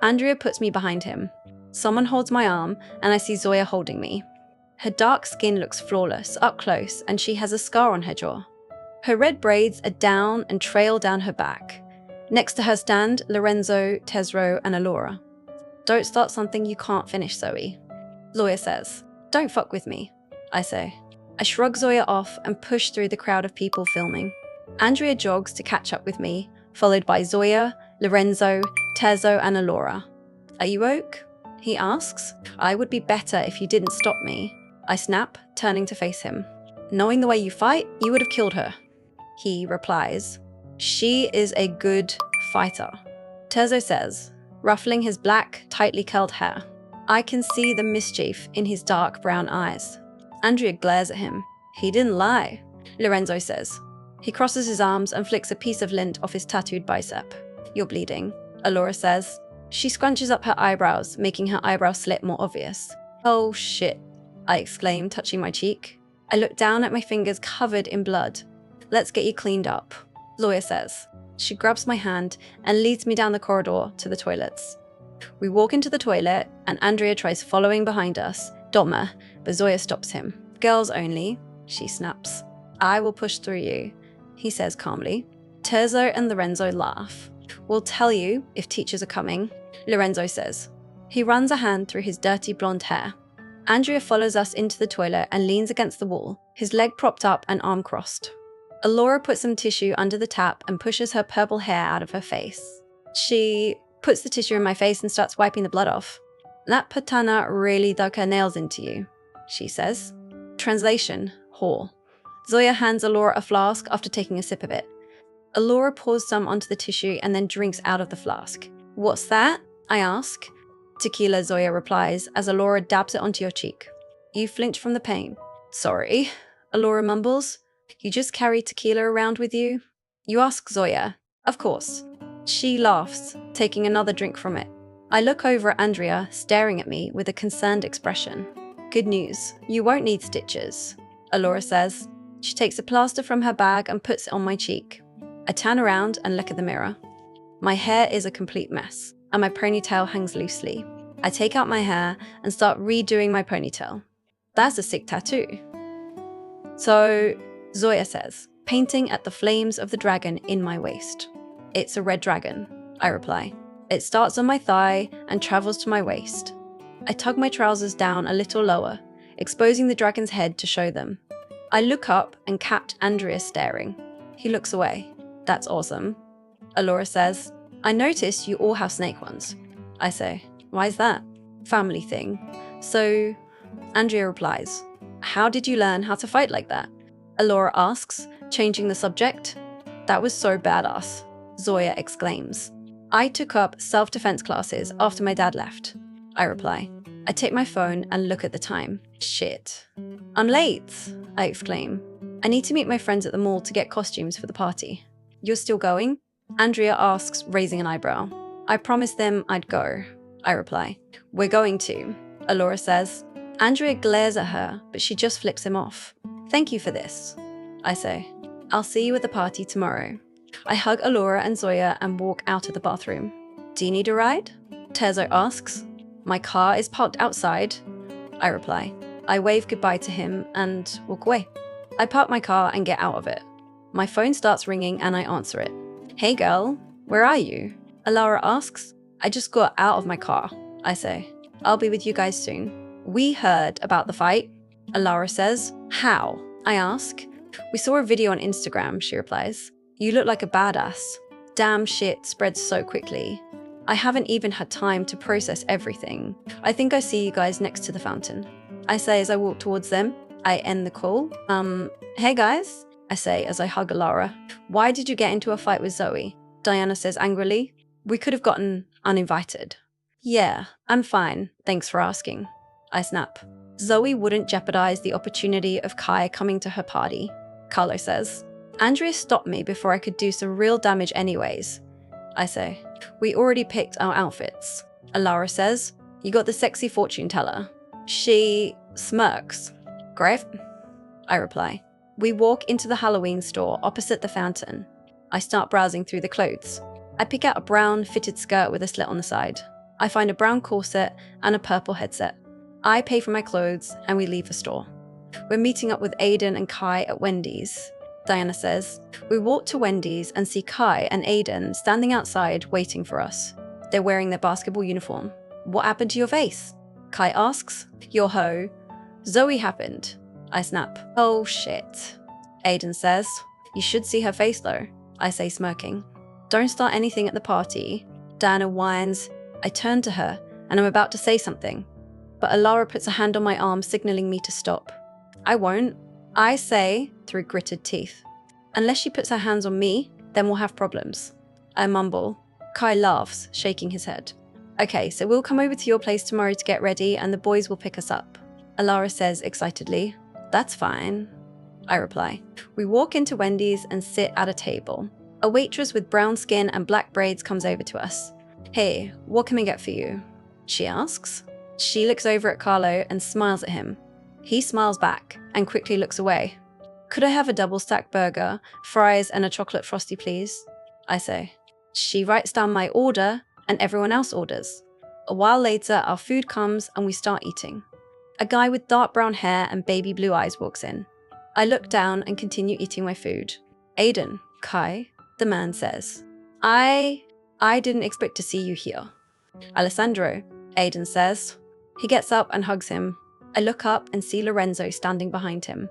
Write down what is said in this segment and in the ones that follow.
Andria puts me behind him. Someone holds my arm, and I see Zoya holding me. Her dark skin looks flawless, up close, and she has a scar on her jaw. Her red braids are down and trail down her back. Next to her stand Lorenzo, Tesro, and Alora. Don't start something you can't finish, Zoe. Zoya says, don't fuck with me, I say. I shrug Zoya off and push through the crowd of people filming. Andria jogs to catch up with me, followed by Zoya, Lorenzo, Tezo, and Alora. Are you ok? He asks. I would be better if you didn't stop me. I snap, turning to face him. Knowing the way you fight, you would have killed her. He replies. She is a good fighter. Tezo says, ruffling his black, tightly curled hair. I can see the mischief in his dark brown eyes. Andria glares at him. He didn't lie, Lorenzo says. He crosses his arms and flicks a piece of lint off his tattooed bicep. You're bleeding, Alora says. She scrunches up her eyebrows, making her eyebrow slit more obvious. Oh shit, I exclaim, touching my cheek. I look down at my fingers covered in blood. Let's get you cleaned up, Zoya says. She grabs my hand and leads me down the corridor to the toilets. We walk into the toilet and Andria tries following behind us, Doma, but Zoya stops him. Girls only, she snaps. I will push through you, he says calmly. Terzo and Lorenzo laugh. We'll tell you if teachers are coming, Lorenzo says. He runs a hand through his dirty blonde hair. Andria follows us into the toilet and leans against the wall, his leg propped up and arm crossed. Alora puts some tissue under the tap and pushes her purple hair out of her face. She puts the tissue in my face and starts wiping the blood off. That patana really dug her nails into you, she says. Translation, whore. Zoya hands Alora a flask after taking a sip of it. Alora pours some onto the tissue and then drinks out of the flask. What's that? I ask. Tequila, Zoya replies, as Alora dabs it onto your cheek. You flinch from the pain. Sorry, Alora mumbles. You just carry tequila around with you? You ask Zoya. Of course. She laughs, taking another drink from it. I look over at Andria, staring at me with a concerned expression. Good news, you won't need stitches, Alora says. She takes a plaster from her bag and puts it on my cheek. I turn around and look at the mirror. My hair is a complete mess, and my ponytail hangs loosely. I take out my hair and start redoing my ponytail. That's a sick tattoo. So, Zoya says, painting at the flames of the dragon in my waist. It's a red dragon, I reply. It starts on my thigh and travels to my waist. I tug my trousers down a little lower, exposing the dragon's head to show them. I look up and catch Andria staring. He looks away. That's awesome, Alora says. I notice you all have snake ones. I say, why's that? Family thing. So, Andria replies, how did you learn how to fight like that? Alora asks, changing the subject. That was so badass, Zoya exclaims. I took up self-defense classes after my dad left, I reply. I take my phone and look at the time. Shit. I'm late, I exclaim. I need to meet my friends at the mall to get costumes for the party. You're still going? Andria asks, raising an eyebrow. I promised them I'd go, I reply. We're going to, Alora says. Andria glares at her, but she just flips him off. Thank you for this, I say. I'll see you at the party tomorrow. I hug Alora and Zoya and walk out of the bathroom. Do you need a ride? Terzo asks. My car is parked outside, I reply. I wave goodbye to him and walk away. I park my car and get out of it. My phone starts ringing and I answer it. Hey girl, where are you? Alora asks. I just got out of my car, I say. I'll be with you guys soon. We heard about the fight, Alora says. How? I ask. We saw a video on Instagram, she replies. You look like a badass. Damn shit spreads so quickly. I haven't even had time to process everything. I think I see you guys next to the fountain, I say as I walk towards them. I end the call. Hey guys, I say as I hug Alora. Why did you get into a fight with Zoe? Diana says angrily. We could have gotten uninvited. Yeah, I'm fine. Thanks for asking, I snap. Zoe wouldn't jeopardize the opportunity of Kai coming to her party, Carlo says. Andria stopped me before I could do some real damage anyways, I say. We already picked our outfits, Alora says. You got the sexy fortune teller. She smirks. Great, I reply. We walk into the Halloween store opposite the fountain. I start browsing through the clothes. I pick out a brown fitted skirt with a slit on the side. I find a brown corset and a purple headset. I pay for my clothes and we leave the store. We're meeting up with Aiden and Kai at Wendy's, Diana says. We walk to Wendy's and see Kai and Aiden standing outside waiting for us. They're wearing their basketball uniform. What happened to your face? Kai asks. Your hoe. Zoe happened. I snap. Oh shit. Aiden says. You should see her face though, I say smirking. Don't start anything at the party. Diana whines. I turn to her and I'm about to say something, but Alara puts a hand on my arm signaling me to stop. I won't. I say through gritted teeth. Unless she puts her hands on me, then we'll have problems. I mumble. Kai laughs, shaking his head. Okay, so we'll come over to your place tomorrow to get ready and the boys will pick us up. Alara says excitedly. That's fine, I reply. We walk into Wendy's and sit at a table. A waitress with brown skin and black braids comes over to us. Hey, what can we get for you? She asks. She looks over at Carlo and smiles at him. He smiles back and quickly looks away. Could I have a double stack burger, fries and a chocolate frosty please? I say. She writes down my order and everyone else orders. A while later, our food comes and we start eating. A guy with dark brown hair and baby blue eyes walks in. I look down and continue eating my food. Aiden, Kai, the man says. I didn't expect to see you here. Alessandro, Aiden says. He gets up and hugs him. I look up and see Lorenzo standing behind him.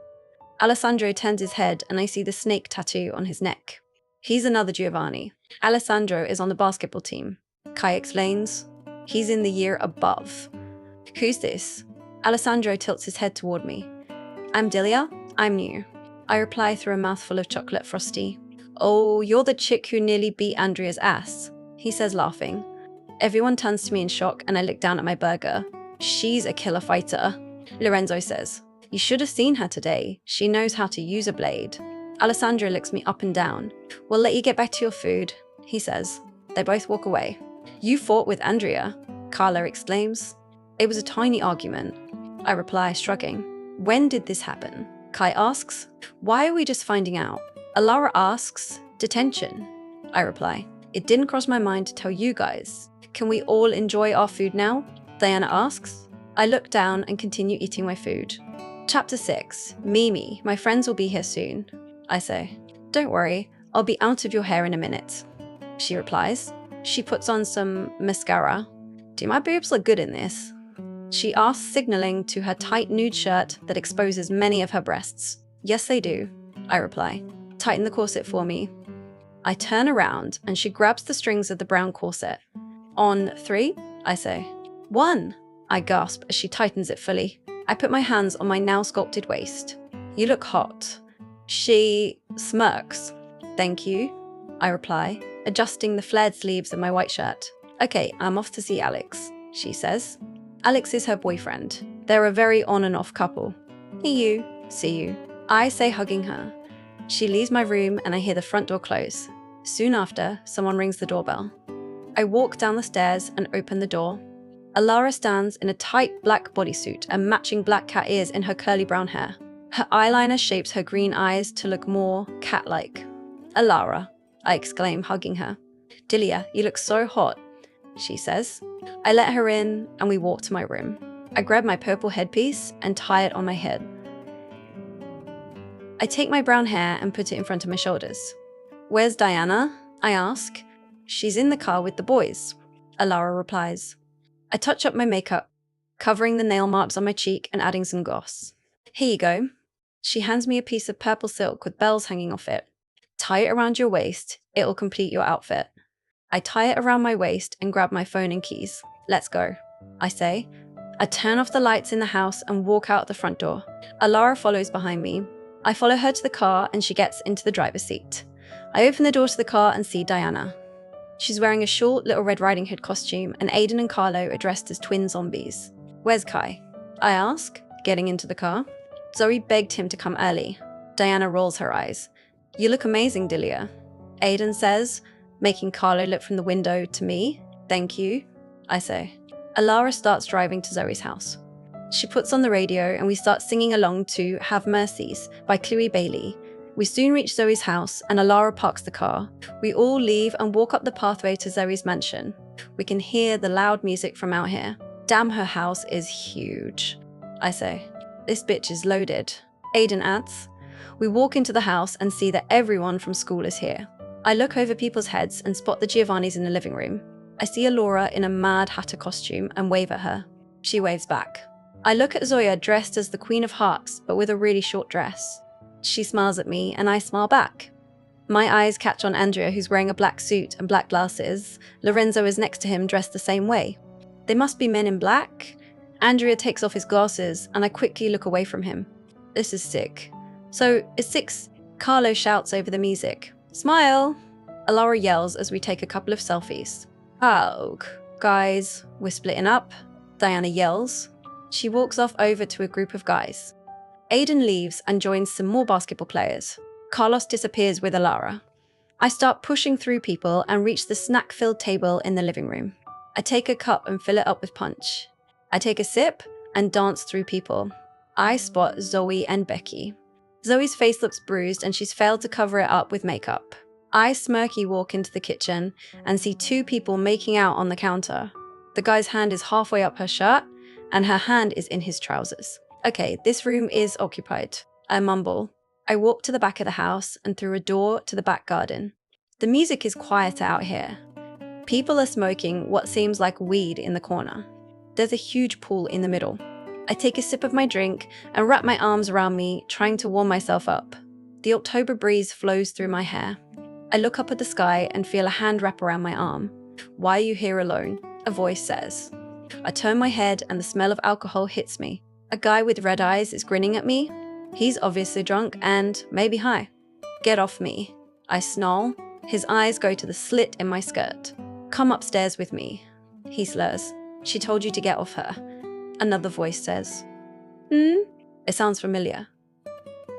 Alessandro turns his head and I see the snake tattoo on his neck. He's another Giovanni. Alessandro is on the basketball team. Kai explains. He's in the year above. Who's this? Alessandro tilts his head toward me. I'm Dilia. I'm new. I reply through a mouthful of chocolate frosty. Oh, you're the chick who nearly beat Andria's ass, he says laughing. Everyone turns to me in shock and I look down at my burger. She's a killer fighter, Lorenzo says. You should have seen her today. She knows how to use a blade. Alessandro looks me up and down. We'll let you get back to your food, he says. They both walk away. You fought with Andria, Carla exclaims. It was a tiny argument, I reply, shrugging. When did this happen? Kai asks. Why are we just finding out? Alara asks. Detention, I reply. It didn't cross my mind to tell you guys. Can we all enjoy our food now? Diana asks. I look down and continue eating my food. Chapter 6. Mimi, my friends will be here soon, I say. Don't worry, I'll be out of your hair in a minute, she replies. She puts on some mascara. Do my boobs look good in this? She asks, signaling to her tight nude shirt that exposes many of her breasts. Yes, they do, I reply. Tighten the corset for me. I turn around and she grabs the strings of the brown corset. On 3, I say. 1, I gasp as she tightens it fully. I put my hands on my now sculpted waist. You look hot. She smirks. Thank you, I reply, adjusting the flared sleeves of my white shirt. Okay, I'm off to see Alex, she says. Alex is her boyfriend. They're a very on and off couple. See you, I say, hugging her. She leaves my room and I hear the front door close. Soon after, someone rings the doorbell. I walk down the stairs and open the door. Alara stands in a tight black bodysuit and matching black cat ears in her curly brown hair. Her eyeliner shapes her green eyes to look more cat-like. Alara, I exclaim, hugging her. Dilia, you look so hot, she says. I let her in and we walk to my room. I grab my purple headpiece and tie it on my head. I take my brown hair and put it in front of my shoulders. Where's Diana? I ask. She's in the car with the boys, Alara replies. I touch up my makeup, covering the nail marks on my cheek and adding some gloss. Here you go. She hands me a piece of purple silk with bells hanging off it. Tie it around your waist. It'll complete your outfit. I tie it around my waist and grab my phone and keys. Let's go, I say. I turn off the lights in the house and walk out the front door. Alara follows behind me. I follow her to the car and she gets into the driver's seat. I open the door to the car and see Diana. She's wearing a short Little Red Riding Hood costume and Aiden and Carlo are dressed as twin zombies. Where's Kai? I ask, getting into the car. Zoe begged him to come early. Diana rolls her eyes. You look amazing, Dilia, Aiden says, making Carlo look from the window to me. Thank you, I say. Alara starts driving to Zoe's house. She puts on the radio and we start singing along to Have Mercies by Chloe Bailey. We soon reach Zoe's house and Alara parks the car. We all leave and walk up the pathway to Zoe's mansion. We can hear the loud music from out here. Damn, her house is huge, I say. This bitch is loaded, Aiden adds. We walk into the house and see that everyone from school is here. I look over people's heads and spot the Giovannis in the living room. I see Alora in a Mad Hatter costume and wave at her. She waves back. I look at Zoya dressed as the Queen of Hearts, but with a really short dress. She smiles at me and I smile back. My eyes catch on Andria, who's wearing a black suit and black glasses. Lorenzo is next to him, dressed the same way. They must be men in black. Andria takes off his glasses and I quickly look away from him. This is sick. So, it's 6. Carlo shouts over the music. Smile! Alora yells as we take a couple of selfies. Oh, guys, we're splitting up. Diana yells. She walks off over to a group of guys. Aiden leaves and joins some more basketball players. Carlos disappears with Alora. I start pushing through people and reach the snack-filled table in the living room. I take a cup and fill it up with punch. I take a sip and dance through people. I spot Zoe and Becky. Zoe's face looks bruised and she's failed to cover it up with makeup. I smirky walk into the kitchen and see 2 people making out on the counter. The guy's hand is halfway up her shirt and her hand is in his trousers. Okay, this room is occupied. I mumble. I walk to the back of the house and through a door to the back garden. The music is quieter out here. People are smoking what seems like weed in the corner. There's a huge pool in the middle. I take a sip of my drink and wrap my arms around me, trying to warm myself up. The October breeze flows through my hair. I look up at the sky and feel a hand wrap around my arm. Why are you here alone? A voice says. I turn my head and the smell of alcohol hits me. A guy with red eyes is grinning at me. He's obviously drunk and maybe high. Get off me. I snarl. His eyes go to the slit in my skirt. Come upstairs with me. He slurs. She told you to get off her. Another voice says. It sounds familiar.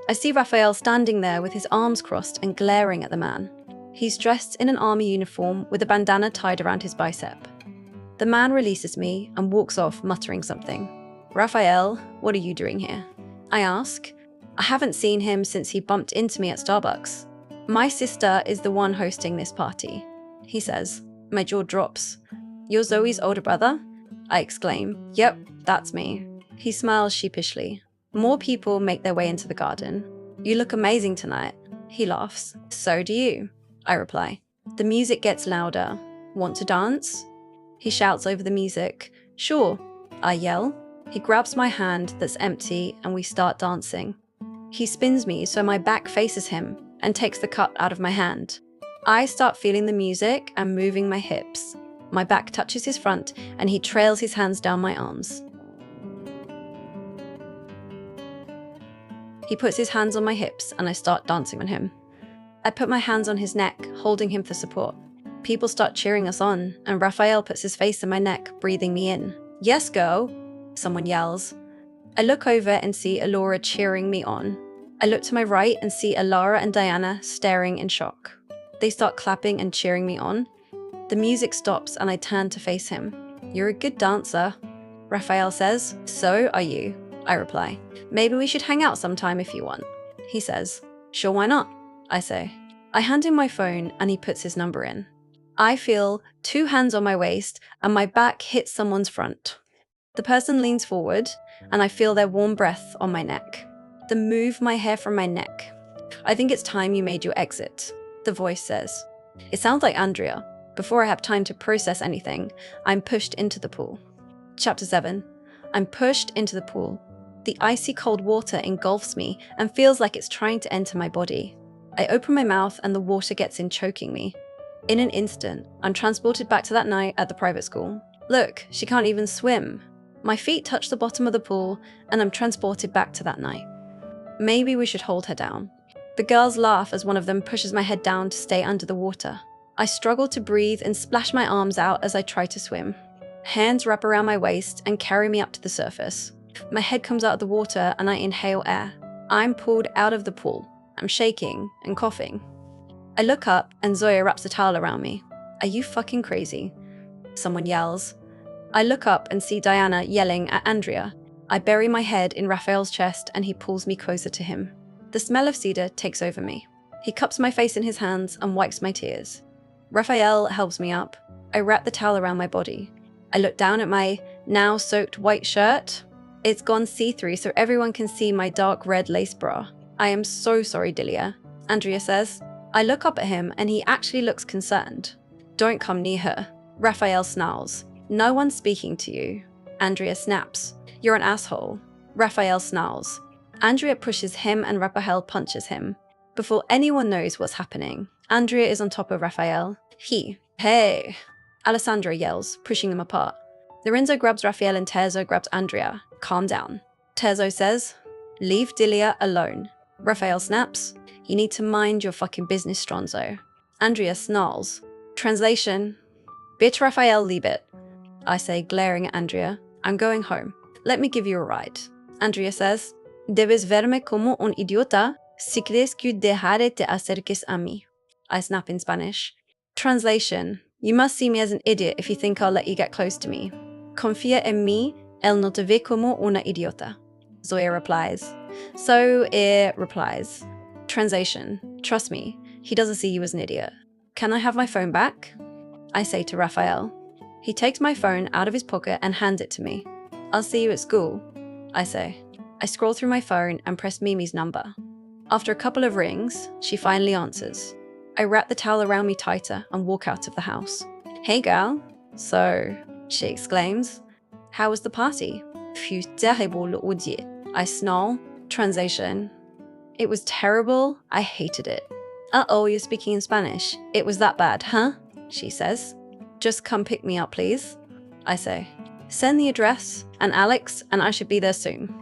I see Raphael standing there with his arms crossed and glaring at the man. He's dressed in an army uniform with a bandana tied around his bicep. The man releases me and walks off muttering something. Raphael, what are you doing here? I ask. I haven't seen him since he bumped into me at Starbucks. My sister is the one hosting this party, he says. My jaw drops. You're Zoe's older brother? I exclaim. Yep, that's me. He smiles sheepishly. More people make their way into the garden. You look amazing tonight. He laughs. So do you, I reply. The music gets louder. Want to dance? He shouts over the music. Sure, I yell. He grabs my hand that's empty and we start dancing. He spins me so my back faces him and takes the cup out of my hand. I start feeling the music and moving my hips. My back touches his front and he trails his hands down my arms. He puts his hands on my hips and I start dancing on him. I put my hands on his neck, holding him for support. People start cheering us on and Raphael puts his face in my neck, breathing me in. Yes, girl, someone yells. I look over and see Alora cheering me on. I look to my right and see Alara and Diana staring in shock. They start clapping and cheering me on. The music stops and I turn to face him. You're a good dancer, Raphael says. So are you, I reply. Maybe we should hang out sometime if you want, he says. Sure, why not, I say. I hand him my phone and he puts his number in. I feel 2 hands on my waist and my back hits someone's front. The person leans forward and I feel their warm breath on my neck. They move my hair from my neck. I think it's time you made your exit, the voice says. It sounds like Andria. Before I have time to process anything, I'm pushed into the pool. Chapter 7. I'm pushed into the pool. The icy cold water engulfs me and feels like it's trying to enter my body. I open my mouth and the water gets in, choking me. In an instant, I'm transported back to that night at the private school. Look, she can't even swim. My feet touch the bottom of the pool and I'm transported back to that night. Maybe we should hold her down. The girls laugh as one of them pushes my head down to stay under the water. I struggle to breathe and splash my arms out as I try to swim. Hands wrap around my waist and carry me up to the surface. My head comes out of the water and I inhale air. I'm pulled out of the pool. I'm shaking and coughing. I look up and Zoya wraps a towel around me. Are you fucking crazy? Someone yells. I look up and see Diana yelling at Andria. I bury my head in Raphael's chest and he pulls me closer to him. The smell of cedar takes over me. He cups my face in his hands and wipes my tears. Raphael helps me up. I wrap the towel around my body. I look down at my now soaked white shirt. It's gone see-through so everyone can see my dark red lace bra. I am so sorry, Dilia, Andria says. I look up at him and he actually looks concerned. Don't come near her, Raphael snarls. No one's speaking to you. Andria snaps. You're an asshole. Raphael snarls. Andria pushes him and Raphael punches him. Before anyone knows what's happening, Andria is on top of Raphael. Hey! Alessandra yells, pushing them apart. Lorenzo grabs Raphael and Terzo grabs Andria. Calm down. Terzo says, leave Dilia alone. Raphael snaps, you need to mind your fucking business, Stronzo. Andria snarls. Translation, bitch Raphael, leave it. I say, glaring at Andria, I'm going home. Let me give you a ride. Andria says, debes verme como un idiota si crees que dejaré te acerques a mí. I snap in Spanish. Translation, you must see me as an idiot if you think I'll let you get close to me. Confía en mí, él no te ve como una idiota. Zoya replies. So it replies. Translation, trust me, he doesn't see you as an idiot. Can I have my phone back? I say to Raphael. He takes my phone out of his pocket and hands it to me. I'll see you at school, I say. I scroll through my phone and press Mimi's number. After a couple of rings, she finally answers. I wrap the towel around me tighter and walk out of the house. Hey gal. So, she exclaims. How was the party? Fut terrible le audier. I snarl. Translation. It was terrible. I hated it. Uh-oh, you're speaking in Spanish. It was that bad, huh? She says. Just come pick me up, please. I say. Send the address and Alex and I should be there soon.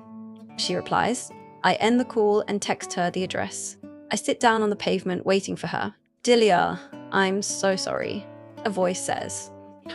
She replies. I end the call and text her the address. I sit down on the pavement waiting for her. Dilia, I'm so sorry, a voice says.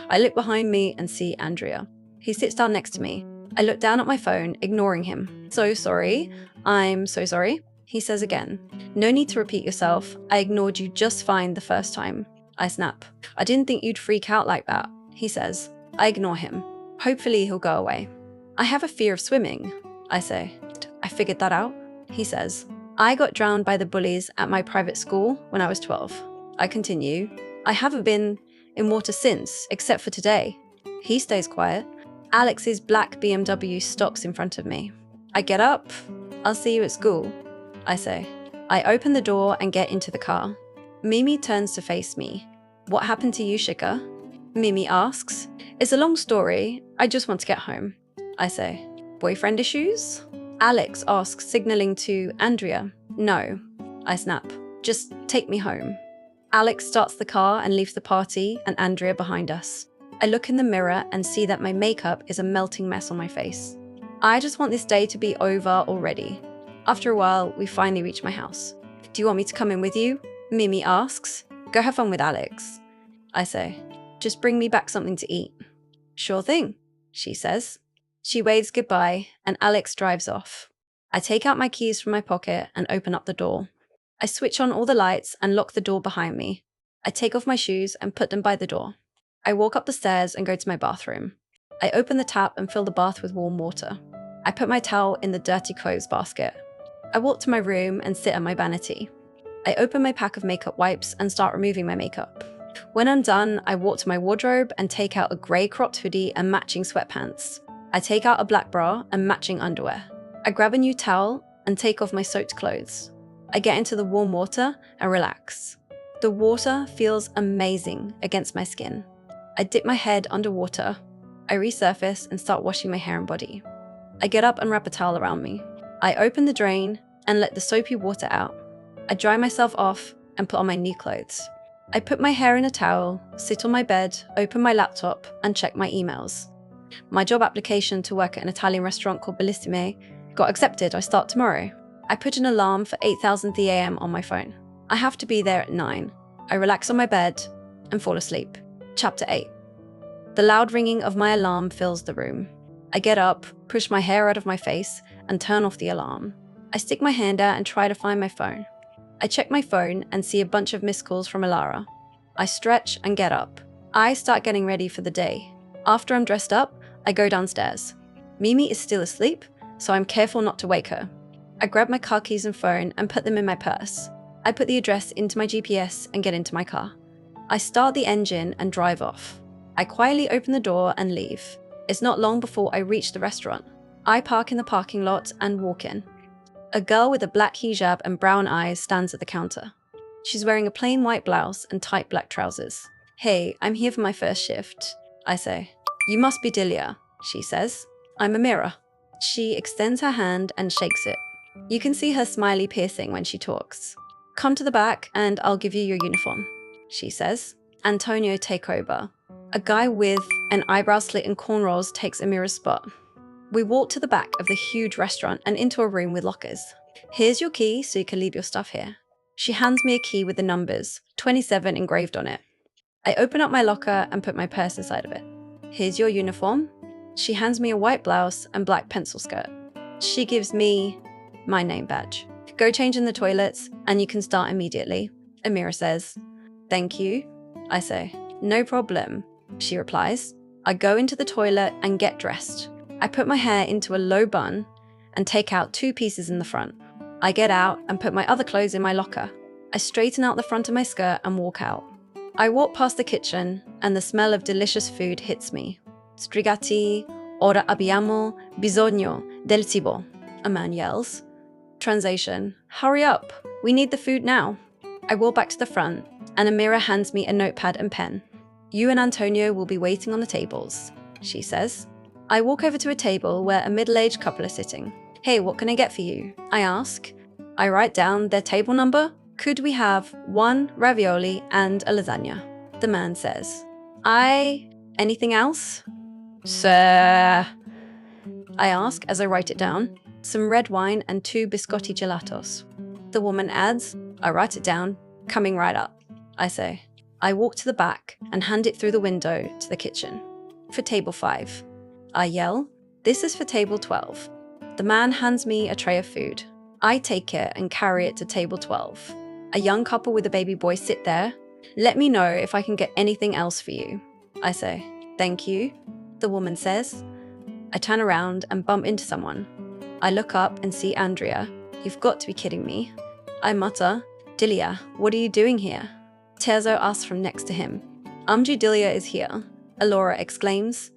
I look behind me and see Andria. He sits down next to me. I look down at my phone, ignoring him. So sorry. I'm so sorry, he says again. No need to repeat yourself. I ignored you just fine the first time. I snap. I didn't think you'd freak out like that, he says. I ignore him. Hopefully he'll go away. I have a fear of swimming, I say. I figured that out, he says. I got drowned by the bullies at my private school when I was 12. I continue. I haven't been in water since, except for today. He stays quiet. Alex's black BMW stops in front of me. I get up. I'll see you at school, I say. I open the door and get into the car. Mimi turns to face me. What happened to you, Shika? Mimi asks. It's a long story. I just want to get home, I say. Boyfriend issues? Alex asks, signaling to Andria. No, I snap. Just take me home. Alex starts the car and leaves the party and Andria behind us. I look in the mirror and see that my makeup is a melting mess on my face. I just want this day to be over already. After a while, we finally reach my house. Do you want me to come in with you? Mimi asks. Go have fun with Alex, I say. Just bring me back something to eat. Sure thing, she says. She waves goodbye and Alex drives off. I take out my keys from my pocket and open up the door. I switch on all the lights and lock the door behind me. I take off my shoes and put them by the door. I walk up the stairs and go to my bathroom. I open the tap and fill the bath with warm water. I put my towel in the dirty clothes basket. I walk to my room and sit at my vanity. I open my pack of makeup wipes and start removing my makeup. When I'm done, I walk to my wardrobe and take out a grey cropped hoodie and matching sweatpants. I take out a black bra and matching underwear. I grab a new towel and take off my soaked clothes. I get into the warm water and relax. The water feels amazing against my skin. I dip my head underwater. I resurface and start washing my hair and body. I get up and wrap a towel around me. I open the drain and let the soapy water out. I dry myself off and put on my new clothes. I put my hair in a towel, sit on my bed, open my laptop, and check my emails. My job application to work at an Italian restaurant called Bellissime got accepted. I start tomorrow. I put an alarm for 8,000 AM on my phone. I have to be there at 9. I relax on my bed and fall asleep. Chapter 8. The loud ringing of my alarm fills the room. I get up, push my hair out of my face, and turn off the alarm. I stick my hand out and try to find my phone. I check my phone and see a bunch of missed calls from Alara. I stretch and get up. I start getting ready for the day. After I'm dressed up, I go downstairs. Mimi is still asleep, so I'm careful not to wake her. I grab my car keys and phone and put them in my purse. I put the address into my GPS and get into my car. I start the engine and drive off. I quietly open the door and leave. It's not long before I reach the restaurant. I park in the parking lot and walk in. A girl with a black hijab and brown eyes stands at the counter. She's wearing a plain white blouse and tight black trousers. "Hey, I'm here for my first shift," I say. "You must be Dilia," she says. "I'm Amira." She extends her hand and shakes it. You can see her smiley piercing when she talks. "Come to the back and I'll give you your uniform," she says. Antonio take over. A guy with an eyebrow slit and cornrows takes Amira's spot. We walk to the back of the huge restaurant and into a room with lockers. "Here's your key so you can leave your stuff here." She hands me a key with the numbers, 27 engraved on it. I open up my locker and put my purse inside of it. "Here's your uniform." She hands me a white blouse and black pencil skirt. She gives me my name badge. "Go change in the toilets and you can start immediately," Amira says. "Thank you," I say. "No problem," she replies. I go into the toilet and get dressed. I put my hair into a low bun and take out 2 pieces in the front. I get out and put my other clothes in my locker. I straighten out the front of my skirt and walk out. I walk past the kitchen and the smell of delicious food hits me. "Sbrigati, ora abbiamo bisogno del cibo," a man yells. Translation: "Hurry up, we need the food now." I walk back to the front and Amira hands me a notepad and pen. "You and Antonio will be waiting on the tables," she says. I walk over to a table where a middle-aged couple are sitting. "Hey, what can I get for you?" I ask. I write down their table number. "Could we have 1 ravioli and a lasagna?" The man says. Anything else?" "Sir," I ask as I write it down. "Some red wine and 2 biscotti gelatos." The woman adds. I write it down. "Coming right up," I say. I walk to the back and hand it through the window to the kitchen. "For table 5. I yell. "This is for table 12. The man hands me a tray of food. I take it and carry it to table 12. A young couple with a baby boy sit there. "Let me know if I can get anything else for you," I say. "Thank you," the woman says. I turn around and bump into someone. I look up and see Andria. "You've got to be kidding me." I mutter, "Dilia, what are you doing here?" Terzo asks from next to him. Dilia is here," Alora exclaims.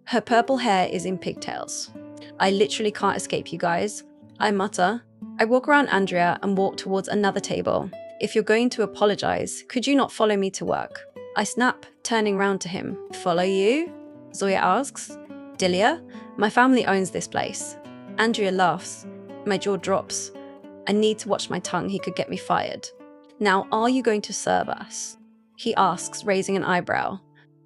Her purple hair is in pigtails. "I literally can't escape you guys," I mutter. I walk around Andria and walk towards another table. "If you're going to apologize, could you not follow me to work?" I snap, turning round to him. "Follow you?" Zoya asks. "Dilia, my family owns this place." Andria laughs. My jaw drops. I need to watch my tongue, he could get me fired. "Now, are you going to serve us?" he asks, raising an eyebrow.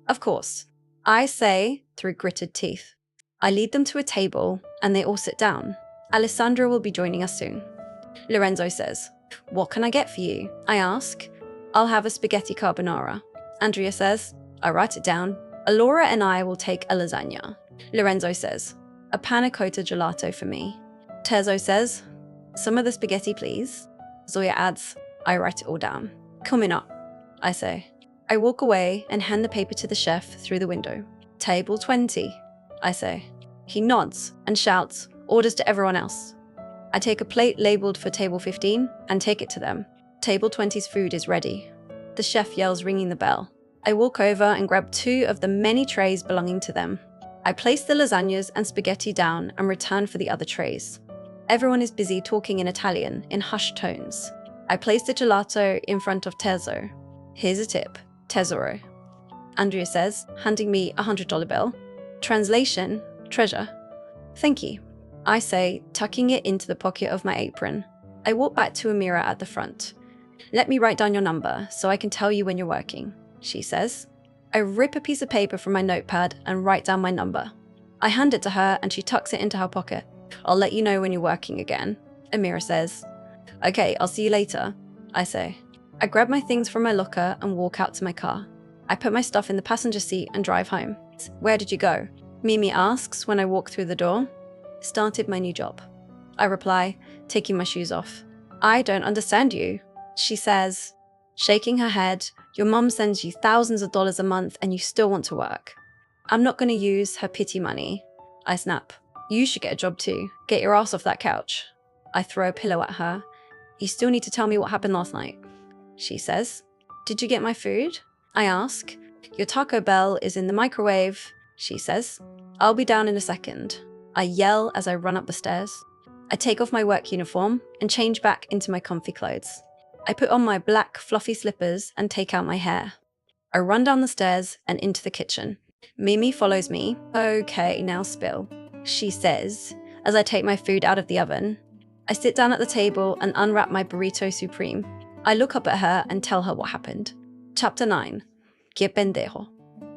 "Of course," I say through gritted teeth. I lead them to a table and they all sit down. "Alessandra will be joining us soon," Lorenzo says. "What can I get for you?" I ask. "I'll have a spaghetti carbonara," Andria says. I write it down. "Alora and I will take a lasagna," Lorenzo says. "A panna cotta gelato for me," Terzo says. "Some of the spaghetti, please," Zoya adds. I write it all down. "Coming up," I say. I walk away and hand the paper to the chef through the window. "Table 20, I say. He nods and shouts orders to everyone else. I take a plate labeled for table 15 and take it to them. Table 20's food is ready. The chef yells, ringing the bell. I walk over and grab 2 of the many trays belonging to them. I place the lasagnas and spaghetti down and return for the other trays. Everyone is busy talking in Italian, in hushed tones. I place the gelato in front of Terzo. "Here's a tip, tesoro," Andria says, handing me a $100 bill. Translation, treasure. "Thank you," I say, tucking it into the pocket of my apron. I walk back to Amira at the front. "Let me write down your number so I can tell you when you're working," she says. I rip a piece of paper from my notepad and write down my number. I hand it to her and she tucks it into her pocket. "I'll let you know when you're working again," Amira says. "Okay, I'll see you later," I say. I grab my things from my locker and walk out to my car. I put my stuff in the passenger seat and drive home. "Where did you go?" Mimi asks when I walk through the door. "Started my new job," I reply, taking my shoes off. "I don't understand you," she says, shaking her head. "Your mum sends you thousands of dollars a month and you still want to work." I'm not going to use her pity money. I snap. "You should get a job too. Get your ass off that couch." I throw a pillow at her. "You still need to tell me what happened last night," she says. "Did you get my food?" I ask. Your Taco Bell is in the microwave, she says. I'll be down in a second. I yell as I run up the stairs. I take off my work uniform and change back into my comfy clothes. I put on my black fluffy slippers and take out my hair. I run down the stairs and into the kitchen. Mimi follows me. Okay, now spill, she says, as I take my food out of the oven. I sit down at the table and unwrap my burrito supreme. I look up at her and tell her what happened. Chapter 9. Que pendejo,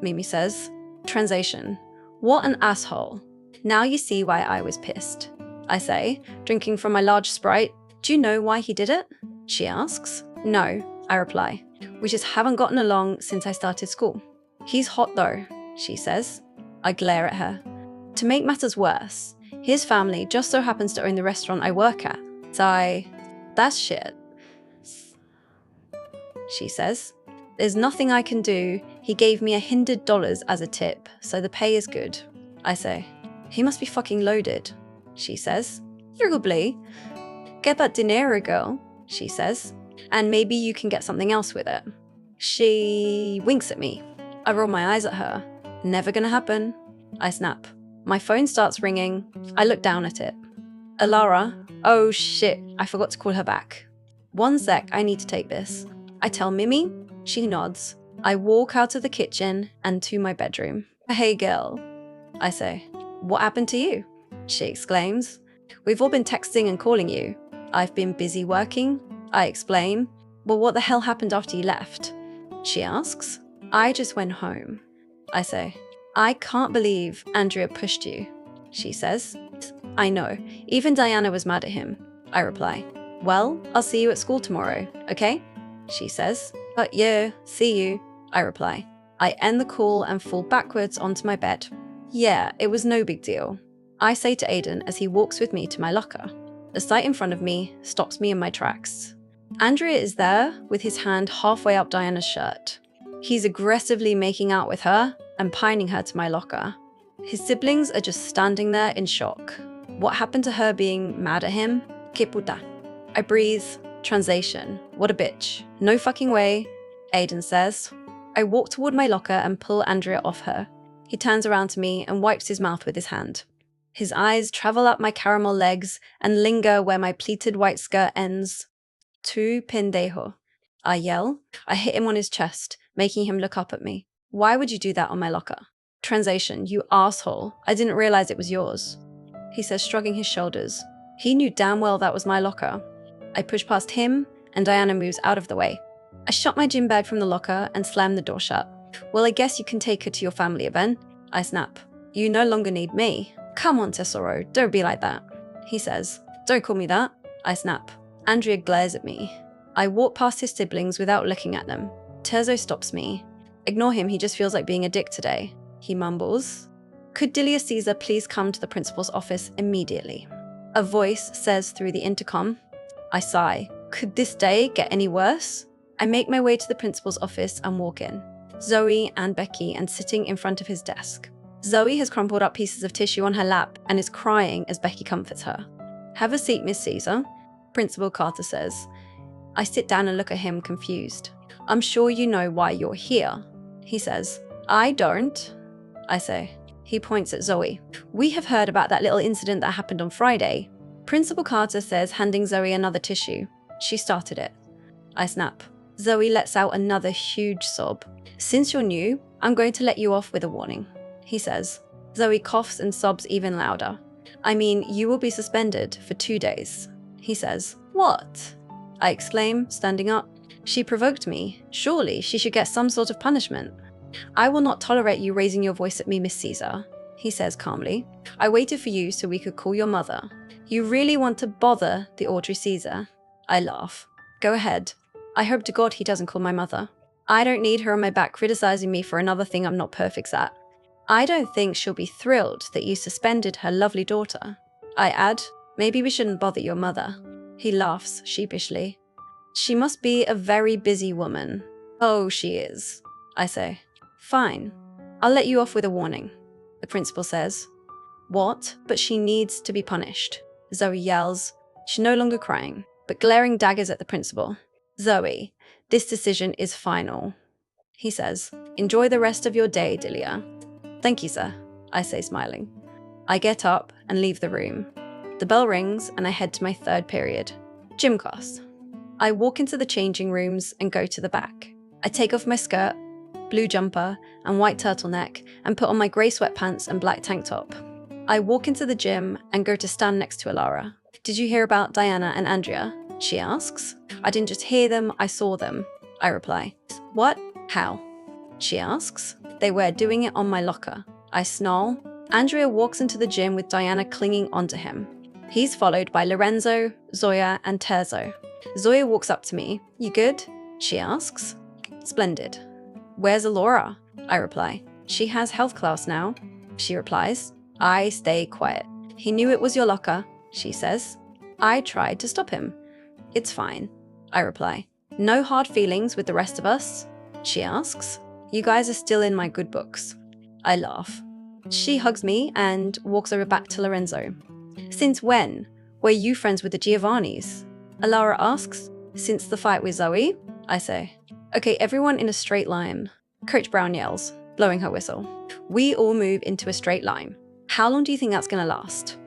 Mimi says. Translation. What an asshole. Now you see why I was pissed, I say, drinking from my large Sprite. Do you know why he did it? She asks. No, I reply. We just haven't gotten along since I started school. He's hot though, she says. I glare at her. To make matters worse, his family just so happens to own the restaurant I work at. So, that's shit, she says. There's nothing I can do. He gave me $100 as a tip, so the pay is good, I say. He must be fucking loaded, she says. Probably. Get that dinero, girl, she says. And maybe you can get something else with it. She winks at me. I roll my eyes at her. Never gonna happen. I snap. My phone starts ringing. I look down at it. Alara. Oh shit, I forgot to call her back. One sec, I need to take this. I tell Mimi. She nods. I walk out of the kitchen and to my bedroom. Hey girl, I say. What happened to you? She exclaims. We've all been texting and calling you. I've been busy working, I explain. Well, what the hell happened after you left? She asks. I just went home, I say. I can't believe Andrea pushed you, she says. I know. Even Diana was mad at him, I reply. Well, I'll see you at school tomorrow, okay? She says. Yeah, see you, I reply. I end the call and fall backwards onto my bed. Yeah, it was no big deal, I say to Aiden as he walks with me to my locker. The sight in front of me stops me in my tracks. Andrea is there with his hand halfway up Diana's shirt. He's aggressively making out with her and pining her to my locker. His siblings are just standing there in shock. What happened to her being mad at him? Que puta. I breathe. Translation. What a bitch. No fucking way, Aiden says. I walk toward my locker and pull Andrea off her. He turns around to me and wipes his mouth with his hand. His eyes travel up my caramel legs and linger where my pleated white skirt ends. Tu pendejo, I yell. I hit him on his chest, making him look up at me. Why would you do that on my locker? Translation. You asshole. I didn't realize it was yours, he says, shrugging his shoulders. He knew damn well that was my locker. I push past him, and Diana moves out of the way. I shot my gym bag from the locker and slam the door shut. Well, I guess you can take her to your family event, I snap. You no longer need me. Come on, Tesoro, don't be like that, he says. Don't call me that, I snap. Andrea glares at me. I walk past his siblings without looking at them. Tezo stops me. Ignore him, he just feels like being a dick today, he mumbles. Could Dilia Cesaire please come to the principal's office immediately? A voice says through the intercom. I sigh. Could this day get any worse? I make my way to the principal's office and walk in. Zoe and Becky and sitting in front of his desk. Zoe has crumpled up pieces of tissue on her lap and is crying as Becky comforts her. Have a seat, Miss Cesaire, Principal Carter says. I sit down and look at him confused. I'm sure you know why you're here, he says. I don't, I say. He points at Zoe. We have heard about that little incident that happened on Friday, Principal Carter says, handing Zoe another tissue. She started it. I snap. Zoe lets out another huge sob. Since you're new, I'm going to let you off with a warning, he says. Zoe coughs and sobs even louder. I mean, you will be suspended for 2 days, he says. What? I exclaim, standing up. She provoked me. Surely she should get some sort of punishment. I will not tolerate you raising your voice at me, Miss Cesaire, he says calmly. I waited for you so we could call your mother. You really want to bother the Audrey Cesaire? I laugh. Go ahead. I hope to God he doesn't call my mother. I don't need her on my back criticizing me for another thing I'm not perfect at. I don't think she'll be thrilled that you suspended her lovely daughter. I add, maybe we shouldn't bother your mother. He laughs sheepishly. She must be a very busy woman. Oh, she is, I say. Fine. I'll let you off with a warning, the principal says. What? But she needs to be punished, Zoe yells. She's no longer crying, but glaring daggers at the principal. Zoe, this decision is final, he says. Enjoy the rest of your day, Dilia. Thank you, sir, I say, smiling. I get up and leave the room. The bell rings and I head to my third period, gym class. I walk into the changing rooms and go to the back. I take off my skirt, blue jumper and white turtleneck and put on my grey sweatpants and black tank top. I walk into the gym and go to stand next to Alara. Did you hear about Diana and Andria? She asks. I didn't just hear them, I saw them, I reply. What? How? She asks. They were doing it on my locker. I snarl. Andria walks into the gym with Diana clinging onto him. He's followed by Lorenzo, Zoya, and Terzo. Zoya walks up to me. You good? She asks. Splendid. Where's Alora? I reply. She has health class now. She replies. I stay quiet. He knew it was your locker, she says. I tried to stop him. It's fine, I reply. No hard feelings with the rest of us? She asks. You guys are still in my good books. I laugh. She hugs me and walks over back to Lorenzo. Since when were you friends with the Giovannis? Alara asks. Since the fight with Zoe, I say. Okay, everyone in a straight line. Coach Brown yells, blowing her whistle. We all move into a straight line. How long do you think that's going to last?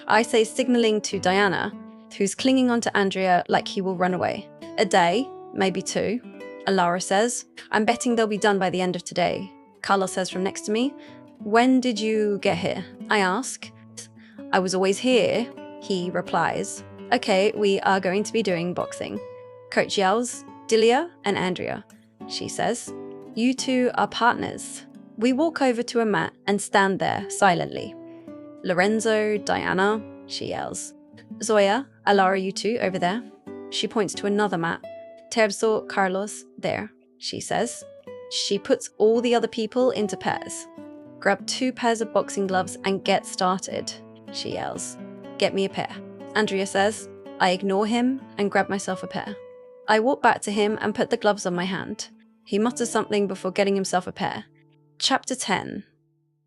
I say, signaling to Diana, who's clinging onto Andria like he will run away. A day, maybe 2. Alara says, I'm betting they'll be done by the end of today. Carla says from next to me, when did you get here? I ask. I was always here, he replies. Okay, we are going to be doing boxing. Coach yells, Dilia and Andria, she says. You two are partners. We walk over to a mat and stand there silently. Lorenzo, Diana, she yells. Zoya, Alara, you two over there. She points to another mat. Terzo, Carlos, there, she says. She puts all the other people into pairs. Grab 2 pairs of boxing gloves and get started, she yells. Get me a pair. Andria says. I ignore him and grab myself a pair. I walk back to him and put the gloves on my hand. He mutters something before getting himself a pair. Chapter 10.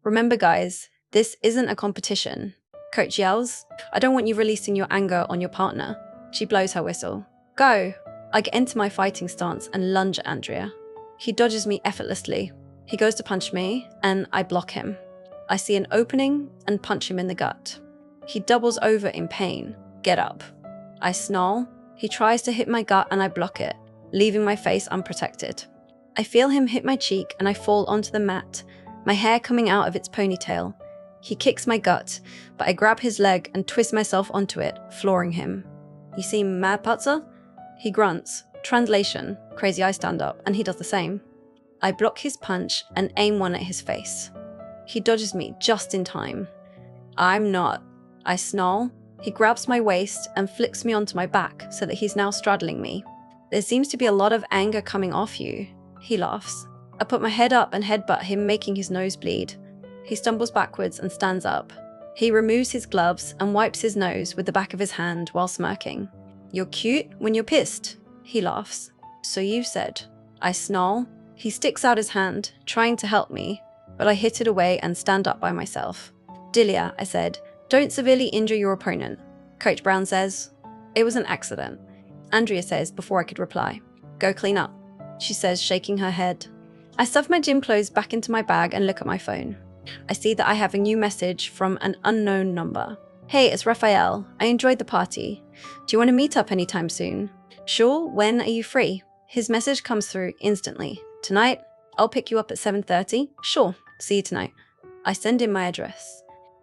Remember guys, this isn't a competition. Coach yells, I don't want you releasing your anger on your partner. She blows her whistle. Go! I get into my fighting stance and lunge at Andria. He dodges me effortlessly. He goes to punch me, and I block him. I see an opening and punch him in the gut. He doubles over in pain. Get up. I snarl. He tries to hit my gut and I block it, leaving my face unprotected. I feel him hit my cheek and I fall onto the mat, my hair coming out of its ponytail. He kicks my gut, but I grab his leg and twist myself onto it, flooring him. You seem mad, Putzer? He grunts. Translation, crazy I stand up, and he does the same. I block his punch and aim one at his face. He dodges me just in time. I'm not. I snarl. He grabs my waist and flicks me onto my back so that he's now straddling me. There seems to be a lot of anger coming off you. He laughs. I put my head up and headbutt him, making his nose bleed. He stumbles backwards and stands up. He removes his gloves and wipes his nose with the back of his hand while smirking. You're cute when you're pissed. He laughs. So you said. I snarl. He sticks out his hand, trying to help me, but I hit it away and stand up by myself. Dilia, I said, don't severely injure your opponent. Coach Brown says, it was an accident. Andria says before I could reply, go clean up. She says, shaking her head. I stuff my gym clothes back into my bag and look at my phone. I see that I have a new message from an unknown number. Hey, it's Raphael. I enjoyed the party. Do you want to meet up anytime soon? Sure, when are you free? His message comes through instantly. Tonight? I'll pick you up at 7:30. Sure, see you tonight. I send in my address.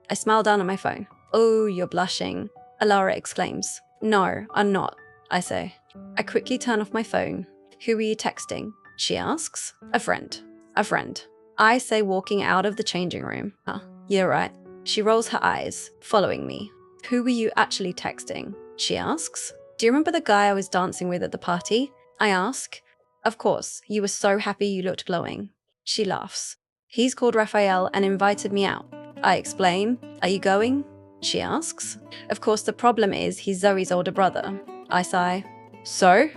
I smile down at my phone. Oh, you're blushing. Alara exclaims. No, I'm not, I say. I quickly turn off my phone. Who are you texting? She asks. A friend. A friend. I say, walking out of the changing room. Huh, you're right. She rolls her eyes, following me. Who were you actually texting? She asks. Do you remember the guy I was dancing with at the party? I ask. Of course, you were so happy you looked glowing. She laughs. He's called Raphael and invited me out. I explain. Are you going? She asks. Of course, the problem is he's Zoe's older brother. I sigh. So?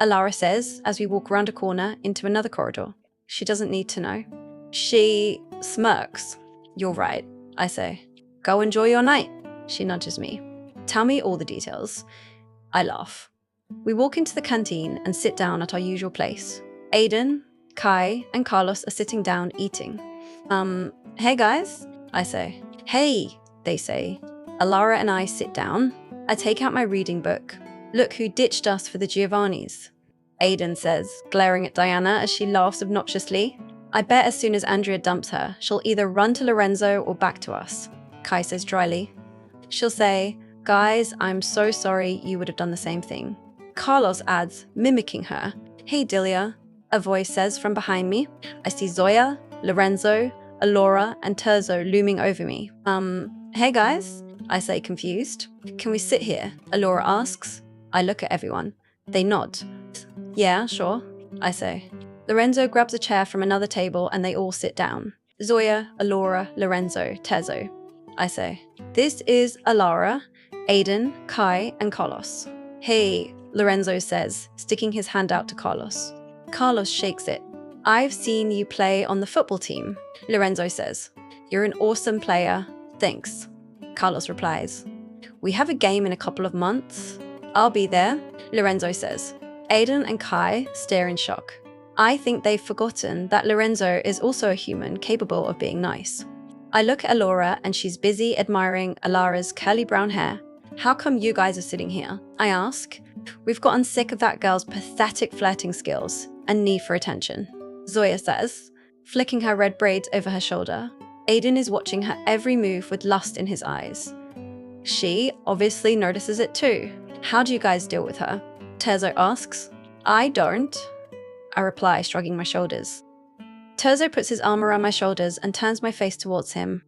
Alara says as we walk around a corner into another corridor. She doesn't need to know. She smirks. You're right, I say. Go enjoy your night. She nudges me. Tell me all the details. I laugh. We walk into the canteen and sit down at our usual place. Aiden, Kai, and Carlos are sitting down eating. Hey guys, I say. Hey, they say. Alara and I sit down. I take out my reading book. Look who ditched us for the Giovannis. Aiden says, glaring at Diana as she laughs obnoxiously. I bet as soon as Andria dumps her, she'll either run to Lorenzo or back to us. Kai says dryly. She'll say, guys, I'm so sorry, you would have done the same thing. Carlos adds, mimicking her. Hey Dilia, a voice says from behind me. I see Zoya, Lorenzo, Alora, and Terzo looming over me. Hey guys, I say confused. Can we sit here? Alora asks. I look at everyone. They nod. Yeah, sure, I say. Lorenzo grabs a chair from another table and they all sit down. Zoya, Alora, Lorenzo, Terzo. I say. This is Alara, Aiden, Kai, and Carlos. Hey, Lorenzo says, sticking his hand out to Carlos. Carlos shakes it. I've seen you play on the football team, Lorenzo says. You're an awesome player. Thanks. Carlos replies. We have a game in a couple of months. I'll be there, Lorenzo says. Aiden and Kai stare in shock. I think they've forgotten that Lorenzo is also a human capable of being nice. I look at Alora and she's busy admiring Alara's curly brown hair. How come you guys are sitting here? I ask. We've gotten sick of that girl's pathetic flirting skills and need for attention, Zoya says, flicking her red braids over her shoulder. Aiden is watching her every move with lust in his eyes. She obviously notices it too. How do you guys deal with her? Terzo asks. I don't, I reply, shrugging my shoulders. Terzo puts his arm around my shoulders and turns my face towards him.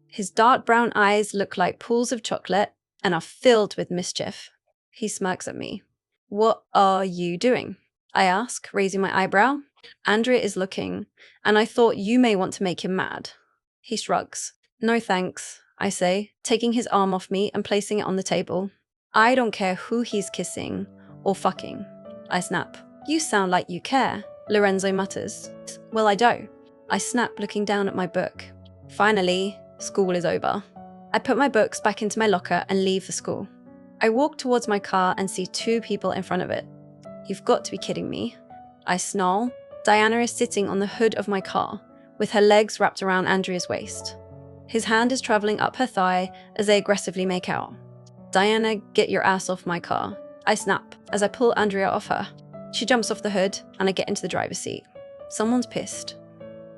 His dark brown eyes look like pools of chocolate and are filled with mischief. He smirks at me. What are you doing? I ask, raising my eyebrow. Andria is looking, and I thought you may want to make him mad. He shrugs. No thanks, I say, taking his arm off me and placing it on the table. I don't care who he's kissing or fucking, I snap. You sound like you care, Lorenzo mutters. Well, I don't. I snap, looking down at my book. Finally, school is over. I put my books back into my locker and leave the school. I walk towards my car and see two people in front of it. You've got to be kidding me. I snarl. Diana is sitting on the hood of my car, with her legs wrapped around Andria's waist. His hand is traveling up her thigh as they aggressively make out. Diana, get your ass off my car. I snap as I pull Andria off her. She jumps off the hood and I get into the driver's seat. Someone's pissed.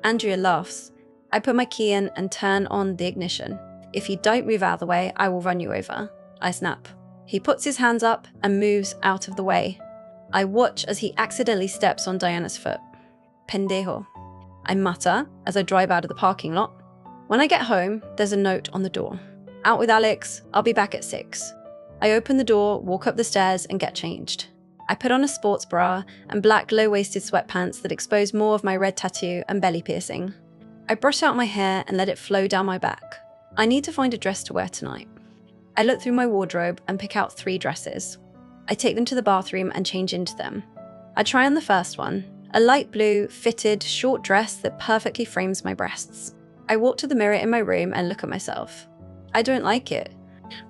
Andria laughs. I put my key in and turn on the ignition. If you don't move out of the way, I will run you over. I snap. He puts his hands up and moves out of the way. I watch as he accidentally steps on Diana's foot. Pendejo. I mutter as I drive out of the parking lot. When I get home, there's a note on the door. Out with Alex, I'll be back at 6. I open the door, walk up the stairs, and get changed. I put on a sports bra and black low-waisted sweatpants that expose more of my red tattoo and belly piercing. I brush out my hair and let it flow down my back. I need to find a dress to wear tonight. I look through my wardrobe and pick out 3 dresses. I take them to the bathroom and change into them. I try on the first one, a light blue, fitted, short dress that perfectly frames my breasts. I walk to the mirror in my room and look at myself. I don't like it.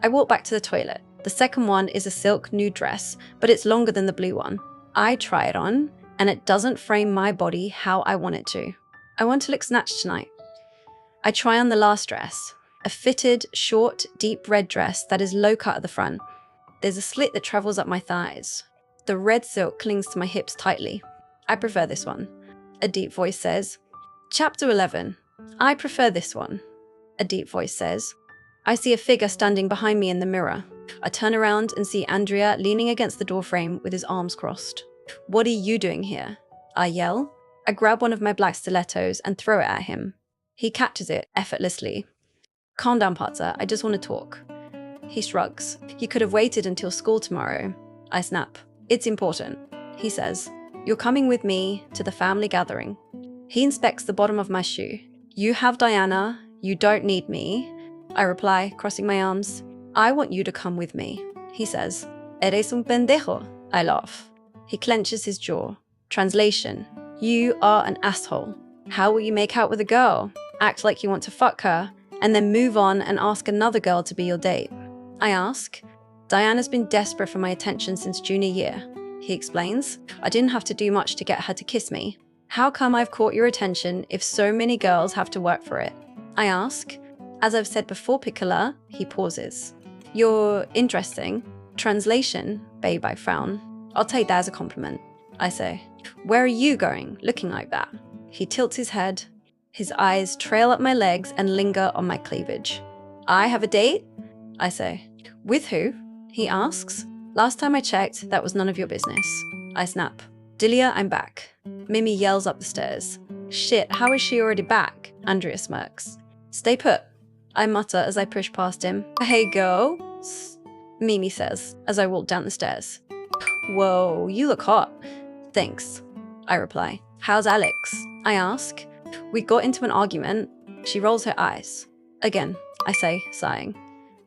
I walk back to the toilet. The second one is a silk nude dress, but it's longer than the blue one. I try it on, and it doesn't frame my body how I want it to. I want to look snatched tonight. I try on the last dress, a fitted, short, deep red dress that is low cut at the front. There's a slit that travels up my thighs. The red silk clings to my hips tightly. I prefer this one, a deep voice says. Chapter 11. I prefer this one, a deep voice says. I see a figure standing behind me in the mirror. I turn around and see Andria leaning against the doorframe with his arms crossed. What are you doing here? I yell. I grab one of my black stilettos and throw it at him. He catches it effortlessly. Calm down, Patsa, I just want to talk. He shrugs. You could have waited until school tomorrow. I snap. It's important, he says. You're coming with me to the family gathering. He inspects the bottom of my shoe. You have Diana. You don't need me. I reply, crossing my arms. I want you to come with me, he says. Eres un pendejo. I laugh. He clenches his jaw. Translation. You are an asshole. How will you make out with a girl? Act like you want to fuck her, and then move on and ask another girl to be your date. I ask. Diana's been desperate for my attention since junior year, he explains. I didn't have to do much to get her to kiss me. How come I've caught your attention if so many girls have to work for it? I ask. As I've said before, Piccola, he pauses. You're interesting. Translation, babe, I frown. I'll take that as a compliment, I say. Where are you going, looking like that? He tilts his head. His eyes trail up my legs and linger on my cleavage. I have a date? I say. With who? He asks. Last time I checked, that was none of your business. I snap. Dilia, I'm back. Mimi yells up the stairs. Shit, how is she already back? Andria smirks. Stay put, I mutter as I push past him. Hey girl, Mimi says as I walk down the stairs. Whoa, you look hot. Thanks, I reply. How's Alex? I ask. We got into an argument. She rolls her eyes. Again, I say, sighing.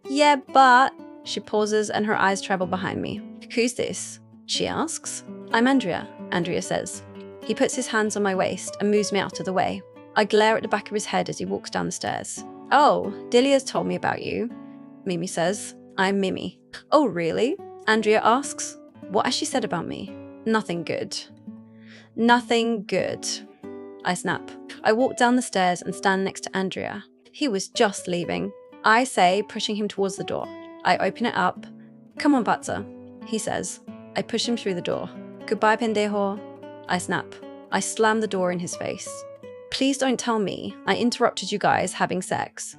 Yeah, but... She pauses and her eyes travel behind me. Who's this? She asks. I'm Andria, Andria says. He puts his hands on my waist and moves me out of the way. I glare at the back of his head as he walks down the stairs. Oh, Dilia's told me about you, Mimi says. I'm Mimi. Oh, really? Andria asks. What has she said about me? Nothing good. Nothing good. I snap. I walk down the stairs and stand next to Andria. He was just leaving. I say, pushing him towards the door. I open it up. Come on, Batza, he says. I push him through the door. Goodbye, pendejo. I snap. I slam the door in his face. Please don't tell me I interrupted you guys having sex,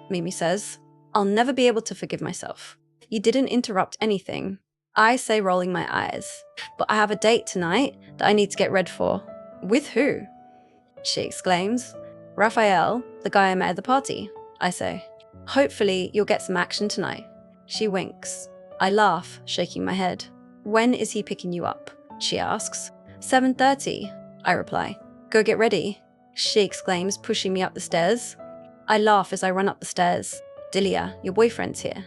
Mimi says. I'll never be able to forgive myself. You didn't interrupt anything. I say, rolling my eyes. But I have a date tonight that I need to get ready for. With who? She exclaims. Raphael, the guy I met at the party, I say. Hopefully you'll get some action tonight. She winks. I laugh, shaking my head. When is he picking you up? She asks. 7:30, I reply. Go get ready, she exclaims, pushing me up the stairs. I laugh as I run up the stairs. Dilia, your boyfriend's here.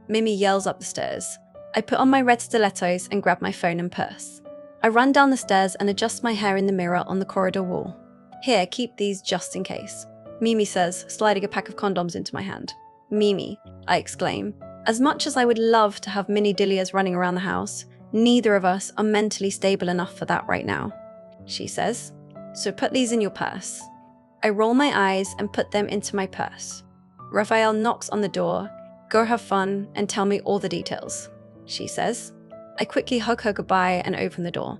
Mimi yells up the stairs. I put on my red stilettos and grab my phone and purse. I run down the stairs and adjust my hair in the mirror on the corridor wall. Here, keep these just in case, Mimi says, sliding a pack of condoms into my hand. Mimi, I exclaim. As much as I would love to have mini Dilias running around the house, neither of us are mentally stable enough for that right now, she says. So put these in your purse. I roll my eyes and put them into my purse. Raphael knocks on the door. Go have fun and tell me all the details, she says. I quickly hug her goodbye and open the door.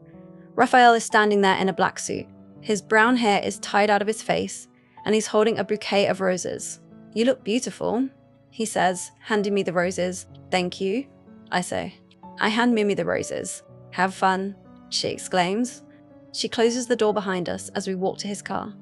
Raphael is standing there in a black suit. His brown hair is tied out of his face, and he's holding a bouquet of roses. You look beautiful, he says, handing me the roses. Thank you, I say. I hand Mimi the roses. Have fun, she exclaims. She closes the door behind us as we walk to his car.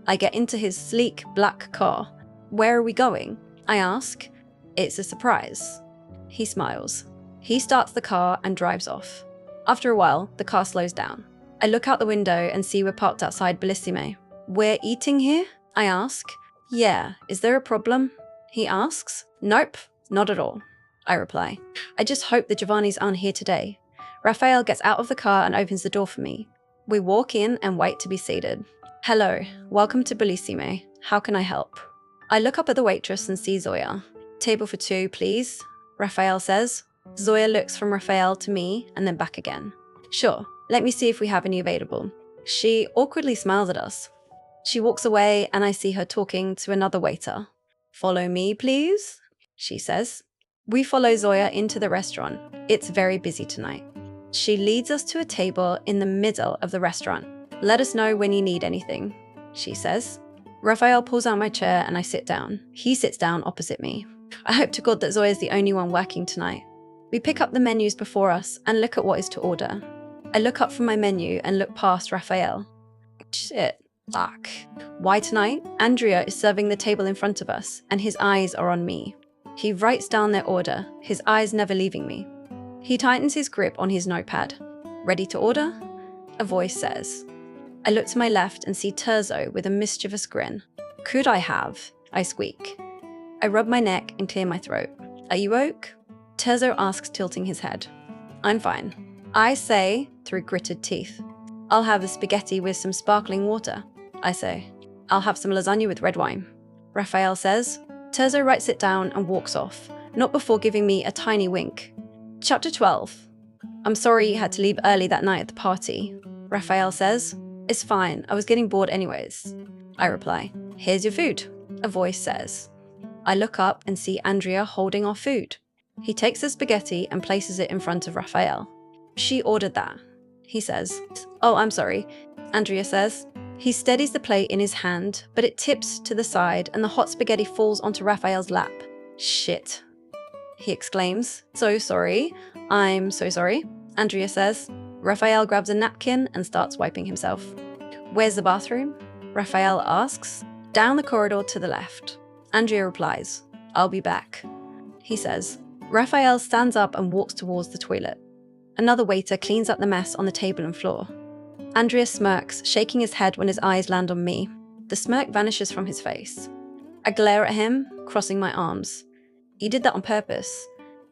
I get into his sleek black car. Where are we going? I ask. It's a surprise. He smiles. He starts the car and drives off. After a while, the car slows down. I look out the window and see we're parked outside Bellissime. We're eating here? I ask. Yeah, is there a problem? He asks. Nope, not at all, I reply. I just hope the Giovannis aren't here today. Raphael gets out of the car and opens the door for me. We walk in and wait to be seated. Hello, welcome to Bellissime. How can I help? I look up at the waitress and see Zoya. Table for two, please, Raphael says. Zoya looks from Raphael to me and then back again. Sure, let me see if we have any available. She awkwardly smiles at us. She walks away and I see her talking to another waiter. Follow me, please, she says. We follow Zoya into the restaurant. It's very busy tonight. She leads us to a table in the middle of the restaurant. Let us know when you need anything, she says. Raphael pulls out my chair and I sit down. He sits down opposite me. I hope to God that Zoya's the only one working tonight. We pick up the menus before us and look at what is to order. I look up from my menu and look past Raphael. Shit, fuck. Why tonight? Andria is serving the table in front of us and his eyes are on me. He writes down their order, his eyes never leaving me. He tightens his grip on his notepad. Ready to order? A voice says. I look to my left and see Terzo with a mischievous grin. Could I have? I squeak. I rub my neck and clear my throat. Are you woke? Terzo asks, tilting his head. I'm fine. I say, through gritted teeth. I'll have the spaghetti with some sparkling water, I say. I'll have some lasagna with red wine, Raphael says. Terzo writes it down and walks off, not before giving me a tiny wink. Chapter 12. I'm sorry you had to leave early that night at the party, Raphael says. It's fine, I was getting bored anyways. I reply. Here's your food, a voice says. I look up and see Andria holding our food. He takes the spaghetti and places it in front of Raphael. She ordered that, he says. Oh, I'm sorry, Andria says. He steadies the plate in his hand, but it tips to the side and the hot spaghetti falls onto Raphael's lap. Shit, he exclaims. So sorry. I'm so sorry, Andria says. Raphael grabs a napkin and starts wiping himself. Where's the bathroom? Raphael asks. Down the corridor to the left. Andria replies. I'll be back, he says. Raphael stands up and walks towards the toilet. Another waiter cleans up the mess on the table and floor. Andria smirks, shaking his head when his eyes land on me. The smirk vanishes from his face. I glare at him, crossing my arms. You did that on purpose.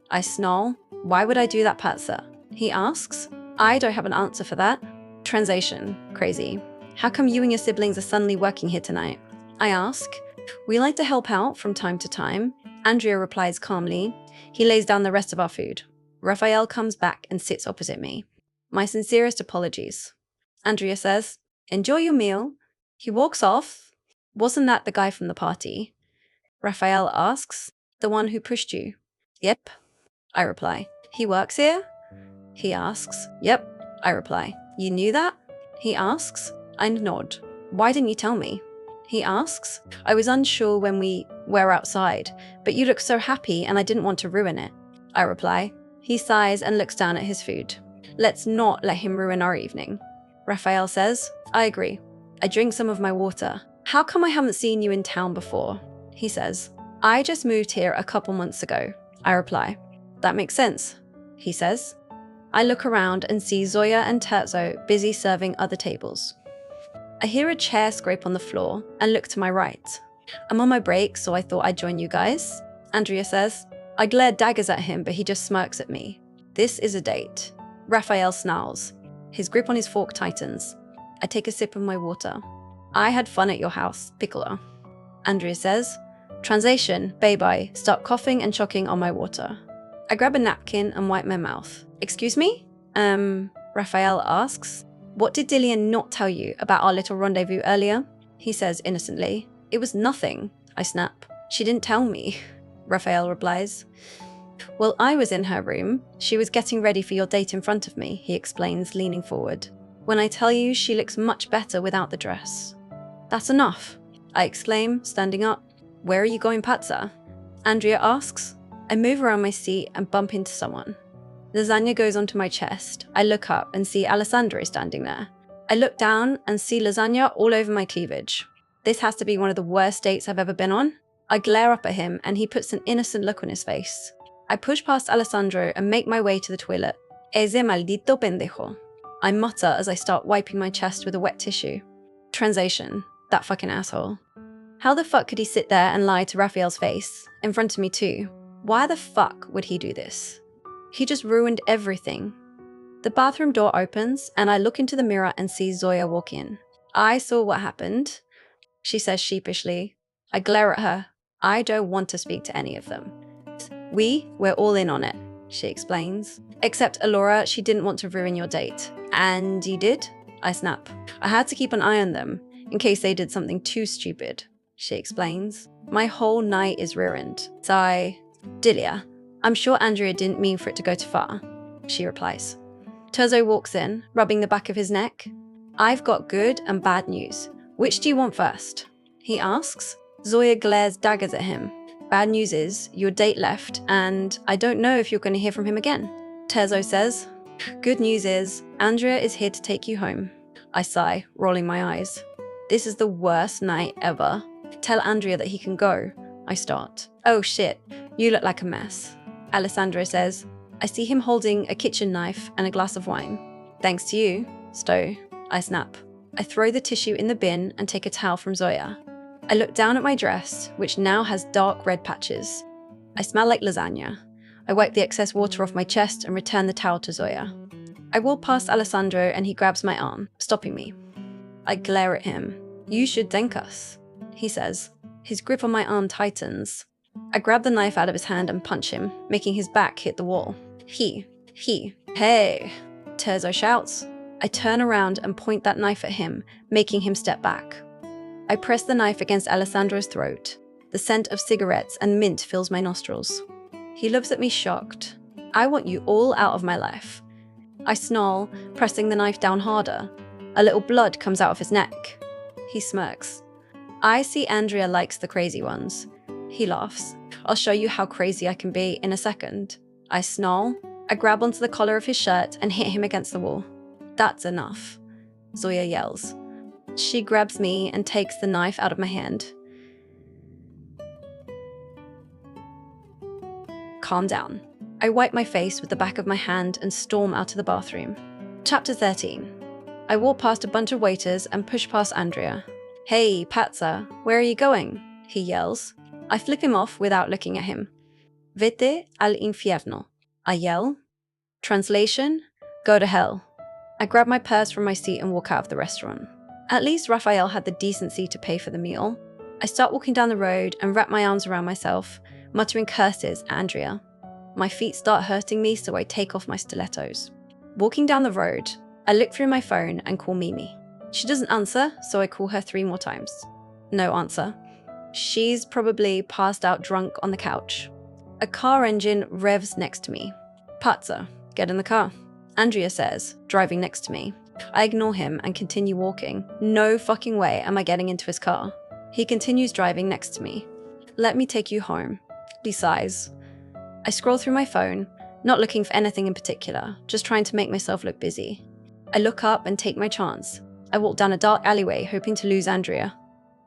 I snarl. Why would I do that, Patsa? He asks. I don't have an answer for that. Translation. Crazy. How come you and your siblings are suddenly working here tonight? I ask. We like to help out from time to time. Andria replies calmly. He lays down the rest of our food. Raphael comes back and sits opposite me. My sincerest apologies. Andria says, enjoy your meal. He walks off. Wasn't that the guy from the party? Raphael asks, the one who pushed you? Yep, I reply. He works here? He asks. Yep, I reply. You knew that? He asks. I nod. Why didn't you tell me? He asks. I was unsure when we were outside, but you look so happy and I didn't want to ruin it. I reply. He sighs and looks down at his food. Let's not let him ruin our evening. Raphael says. I agree. I drink some of my water. How come I haven't seen you in town before? He says. I just moved here a couple months ago. I reply. That makes sense, he says. I look around and see Zoya and Terzo busy serving other tables. I hear a chair scrape on the floor and look to my right. I'm on my break, so I thought I'd join you guys, Andria says. I glare daggers at him, but he just smirks at me. This is a date. Raphael snarls. His grip on his fork tightens. I take a sip of my water. I had fun at your house, Piccolo. Andria says. Translation, bye-bye, start coughing and choking on my water. I grab a napkin and wipe my mouth. Excuse me? Raphael asks. What did Dilia not tell you about our little rendezvous earlier? He says innocently. It was nothing, I snap. She didn't tell me, Raphael replies. Well, I was in her room. She was getting ready for your date in front of me, he explains, leaning forward. When I tell you, she looks much better without the dress. That's enough, I exclaim, standing up. Where are you going, Patsa? Andria asks. I move around my seat and bump into someone. Lasagna goes onto my chest. I look up and see Alessandro standing there. I look down and see lasagna all over my cleavage. This has to be one of the worst dates I've ever been on. I glare up at him and he puts an innocent look on his face. I push past Alessandro and make my way to the toilet. Ese maldito pendejo. I mutter as I start wiping my chest with a wet tissue. Translation, that fucking asshole. How the fuck could he sit there and lie to Raphael's face, in front of me too? Why the fuck would he do this? He just ruined everything. The bathroom door opens and I look into the mirror and see Zoya walk in. I saw what happened, she says sheepishly. I glare at her. I don't want to speak to any of them. We're all in on it, she explains. Except Alora, she didn't want to ruin your date. And you did? I snap. I had to keep an eye on them, in case they did something too stupid, she explains. My whole night is ruined. Dilia, I'm sure Andria didn't mean for it to go too far, she replies. Terzo walks in, rubbing the back of his neck. I've got good and bad news. Which do you want first? He asks. Zoya glares daggers at him. Bad news is, your date left, and I don't know if you're going to hear from him again. Terzo says. Good news is, Andria is here to take you home. I sigh, rolling my eyes. This is the worst night ever. Tell Andria that he can go. I start. Oh shit, you look like a mess. Alessandro says. I see him holding a kitchen knife and a glass of wine. Thanks to you, Sto. I snap. I throw the tissue in the bin and take a towel from Zoya. I look down at my dress, which now has dark red patches. I smell like lasagna. I wipe the excess water off my chest and return the towel to Zoya. I walk past Alessandro and he grabs my arm, stopping me. I glare at him. You should thank us, he says. His grip on my arm tightens. I grab the knife out of his hand and punch him, making his back hit the wall. Hey, Terzo shouts. I turn around and point that knife at him, making him step back. I press the knife against Alessandro's throat. The scent of cigarettes and mint fills my nostrils. He looks at me shocked. I want you all out of my life. I snarl, pressing the knife down harder. A little blood comes out of his neck. He smirks. I see Andria likes the crazy ones. He laughs. I'll show you how crazy I can be in a second. I snarl. I grab onto the collar of his shirt and hit him against the wall. That's enough, Zoya yells. She grabs me and takes the knife out of my hand. Calm down. I wipe my face with the back of my hand and storm out of the bathroom. Chapter 13. I walk past a bunch of waiters and push past Andria. Hey, Pazza, where are you going? He yells. I flip him off without looking at him. Vete al infierno, I yell. Translation, go to hell. I grab my purse from my seat and walk out of the restaurant. At least Raphael had the decency to pay for the meal. I start walking down the road and wrap my arms around myself, muttering curses at Andria. My feet start hurting me, so I take off my stilettos. Walking down the road, I look through my phone and call Mimi. She doesn't answer, so I call her 3 more times. No answer. She's probably passed out drunk on the couch. A car engine revs next to me. Pazza, get in the car, Andria says, driving next to me. I ignore him and continue walking. No fucking way am I getting into his car. He continues driving next to me. Let me take you home, he sighs. I scroll through my phone, not looking for anything in particular, just trying to make myself look busy. I look up and take my chance. I walk down a dark alleyway, hoping to lose Andria.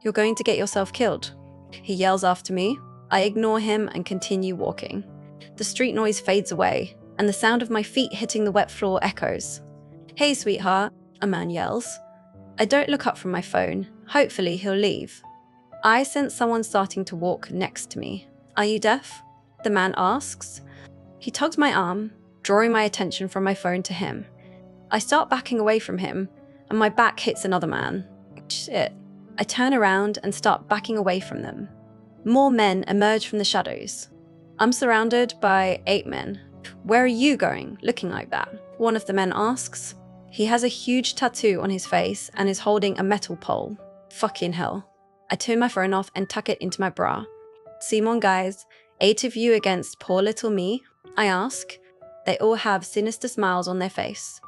You're going to get yourself killed, he yells after me. I ignore him and continue walking. The street noise fades away, and the sound of my feet hitting the wet floor echoes. Hey, sweetheart, a man yells. I don't look up from my phone. Hopefully he'll leave. I sense someone starting to walk next to me. Are you deaf? The man asks. He tugs my arm, drawing my attention from my phone to him. I start backing away from him, and my back hits another man. Shit. I turn around and start backing away from them. More men emerge from the shadows. I'm surrounded by 8 men. Where are you going, looking like that? One of the men asks. He has a huge tattoo on his face and is holding a metal pole. Fucking hell. I turn my phone off and tuck it into my bra. Simon, guys, 8 of you against poor little me? I ask. They all have sinister smiles on their face.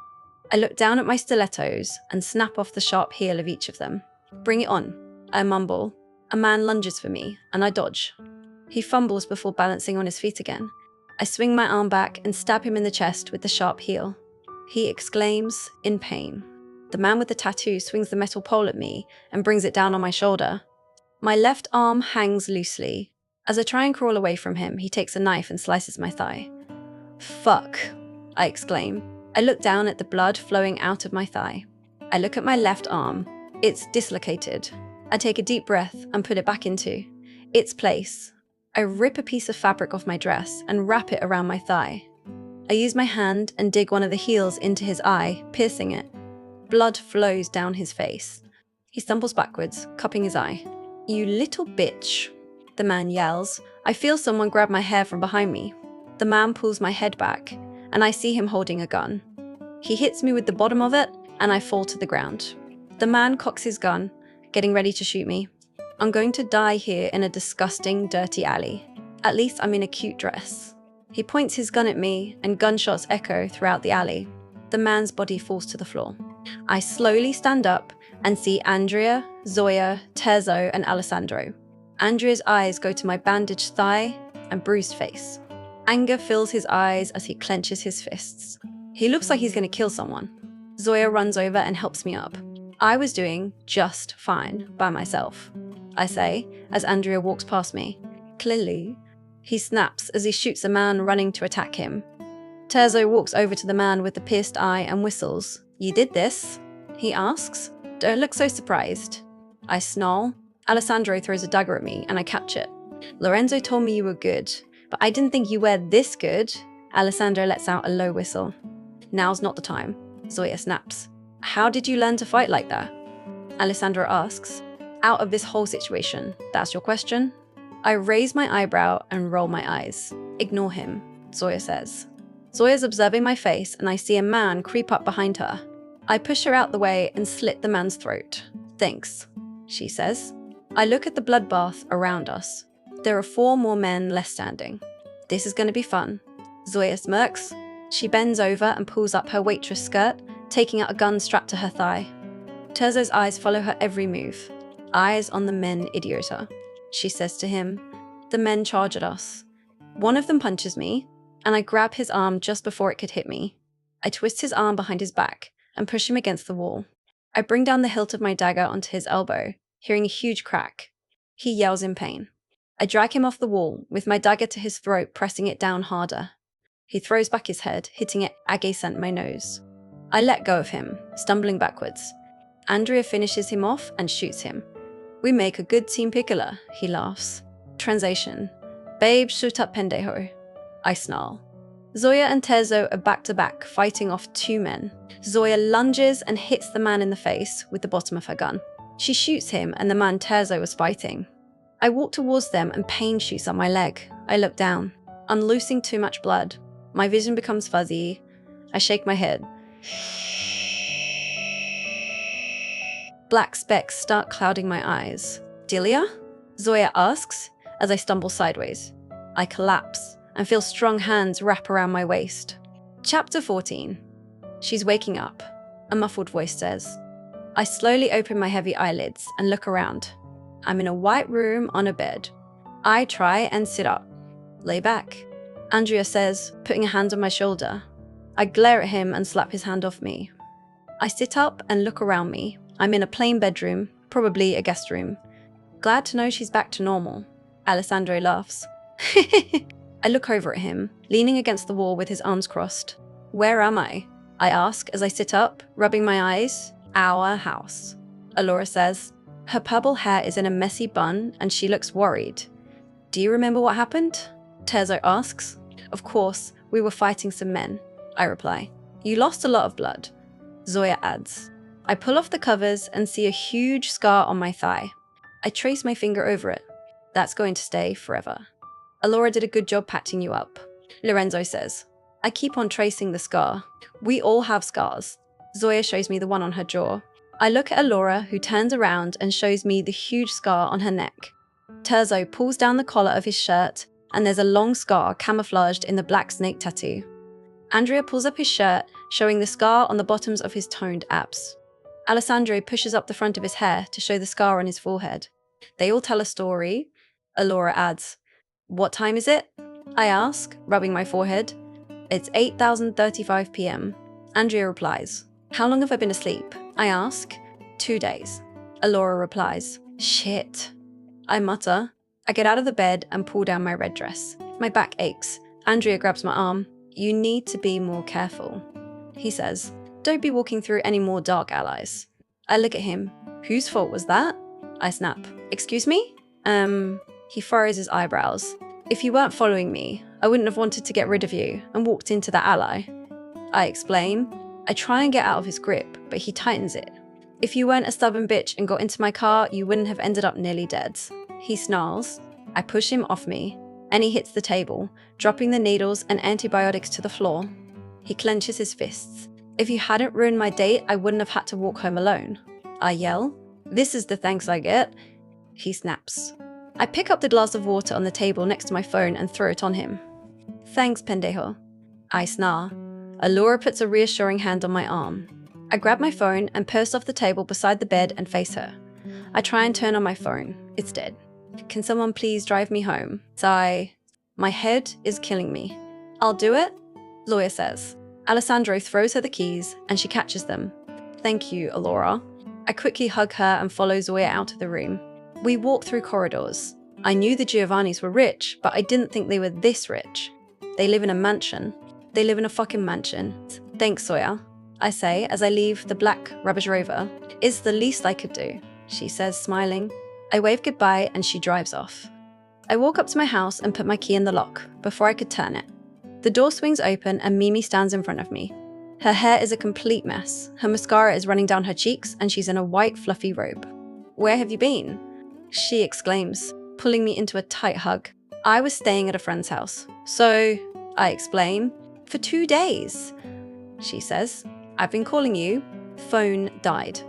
I look down at my stilettos and snap off the sharp heel of each of them. Bring it on, I mumble. A man lunges for me, and I dodge. He fumbles before balancing on his feet again. I swing my arm back and stab him in the chest with the sharp heel. He exclaims in pain. The man with the tattoo swings the metal pole at me and brings it down on my shoulder. My left arm hangs loosely. As I try and crawl away from him, he takes a knife and slices my thigh. Fuck, I exclaim. I look down at the blood flowing out of my thigh. I look at my left arm. It's dislocated. I take a deep breath and put it back into its place. I rip a piece of fabric off my dress and wrap it around my thigh. I use my hand and dig one of the heels into his eye, piercing it. Blood flows down his face. He stumbles backwards, cupping his eye. You little bitch, the man yells. I feel someone grab my hair from behind me. The man pulls my head back, and I see him holding a gun. He hits me with the bottom of it, and I fall to the ground. The man cocks his gun, getting ready to shoot me. I'm going to die here in a disgusting, dirty alley. At least I'm in a cute dress. He points his gun at me, and gunshots echo throughout the alley. The man's body falls to the floor. I slowly stand up and see Andria, Zoya, Terzo, and Alessandro. Andria's eyes go to my bandaged thigh and bruised face. Anger fills his eyes as he clenches his fists. He looks like he's going to kill someone. Zoya runs over and helps me up. I was doing just fine by myself, I say, as Andria walks past me. Clearly, he snaps as he shoots a man running to attack him. Terzo walks over to the man with the pierced eye and whistles. You did this? He asks. Don't look so surprised. I snarl. Alessandro throws a dagger at me and I catch it. Lorenzo told me you were good, but I didn't think you were this good. Alessandro lets out a low whistle. Now's not the time, Zoya snaps. How did you learn to fight like that? Alessandro asks. Out of this whole situation, that's your question? I raise my eyebrow and roll my eyes. Ignore him, Zoya says. Zoya's observing my face and I see a man creep up behind her. I push her out the way and slit the man's throat. Thanks, she says. I look at the bloodbath around us. There are 4 more men left standing. This is going to be fun. Zoya smirks. She bends over and pulls up her waitress skirt, taking out a gun strapped to her thigh. Terzo's eyes follow her every move. Eyes on the men, idiota, she says to him. The men charge at us. One of them punches me, and I grab his arm just before it could hit me. I twist his arm behind his back and push him against the wall. I bring down the hilt of my dagger onto his elbow, hearing a huge crack. He yells in pain. I drag him off the wall, with my dagger to his throat, pressing it down harder. He throws back his head, hitting it against my nose. I let go of him, stumbling backwards. Andria finishes him off and shoots him. We make a good team pickler, he laughs. Translation. Babe, shoot up pendejo. I snarl. Zoya and Terzo are back to back, fighting off 2 men. Zoya lunges and hits the man in the face with the bottom of her gun. She shoots him and the man Terzo was fighting. I walk towards them and pain shoots up my leg. I look down, unloosing too much blood. My vision becomes fuzzy. I shake my head. Black specks start clouding my eyes. Dilia? Zoya asks as I stumble sideways. I collapse and feel strong hands wrap around my waist. Chapter 14. She's waking up, a muffled voice says. I slowly open my heavy eyelids and look around. I'm in a white room on a bed. I try and sit up. Lay back, Andria says, putting a hand on my shoulder. I glare at him and slap his hand off me. I sit up and look around me. I'm in a plain bedroom, probably a guest room. Glad to know she's back to normal. Alessandro laughs. I look over at him, leaning against the wall with his arms crossed. Where am I? I ask as I sit up, rubbing my eyes. Our house, Alora says. Her purple hair is in a messy bun and she looks worried. Do you remember what happened? Terzo asks. Of course, we were fighting some men, I reply. You lost a lot of blood, Zoya adds. I pull off the covers and see a huge scar on my thigh. I trace my finger over it. That's going to stay forever. Alora did a good job patching you up, Lorenzo says. I keep on tracing the scar. We all have scars. Zoya shows me the one on her jaw. I look at Alora, who turns around and shows me the huge scar on her neck. Terzo pulls down the collar of his shirt, and there's a long scar camouflaged in the black snake tattoo. Andria pulls up his shirt, showing the scar on the bottoms of his toned abs. Alessandro pushes up the front of his hair to show the scar on his forehead. They all tell a story. Alora adds. What time is it? I ask, rubbing my forehead. It's 8:35 p.m. Andria replies. How long have I been asleep? I ask. 2 days. Alora replies. Shit. I mutter. I get out of the bed and pull down my red dress. My back aches. Andria grabs my arm. You need to be more careful, he says. Don't be walking through any more dark allies. I look at him. Whose fault was that? I snap. Excuse me? He furrows his eyebrows. If you weren't following me, I wouldn't have wanted to get rid of you and walked into that ally. I explain. I try and get out of his grip, but he tightens it. If you weren't a stubborn bitch and got into my car, you wouldn't have ended up nearly dead. He snarls. I push him off me, and he hits the table, dropping the needles and antibiotics to the floor. He clenches his fists. If you hadn't ruined my date, I wouldn't have had to walk home alone. I yell. This is the thanks I get. He snaps. I pick up the glass of water on the table next to my phone and throw it on him. Thanks, pendejo. I snarl. Alora puts a reassuring hand on my arm. I grab my phone and purse off the table beside the bed and face her. I try and turn on my phone. It's dead. Can someone please drive me home? Sigh. My head is killing me. I'll do it, Zoya says. Alessandro throws her the keys and she catches them. Thank you, Alora. I quickly hug her and follow Zoya out of the room. We walk through corridors. I knew the Giovannis were rich, but I didn't think they were this rich. They live in a mansion. They live in a fucking mansion. Thanks, Zoya, I say as I leave the black Range Rover. It's the least I could do, she says, smiling. I wave goodbye and she drives off. I walk up to my house and put my key in the lock before I could turn it. The door swings open and Mimi stands in front of me. Her hair is a complete mess. Her mascara is running down her cheeks and she's in a white fluffy robe. Where have you been? She exclaims, pulling me into a tight hug. I was staying at a friend's house. So, I explain, for 2 days. She says, I've been calling you. Phone died.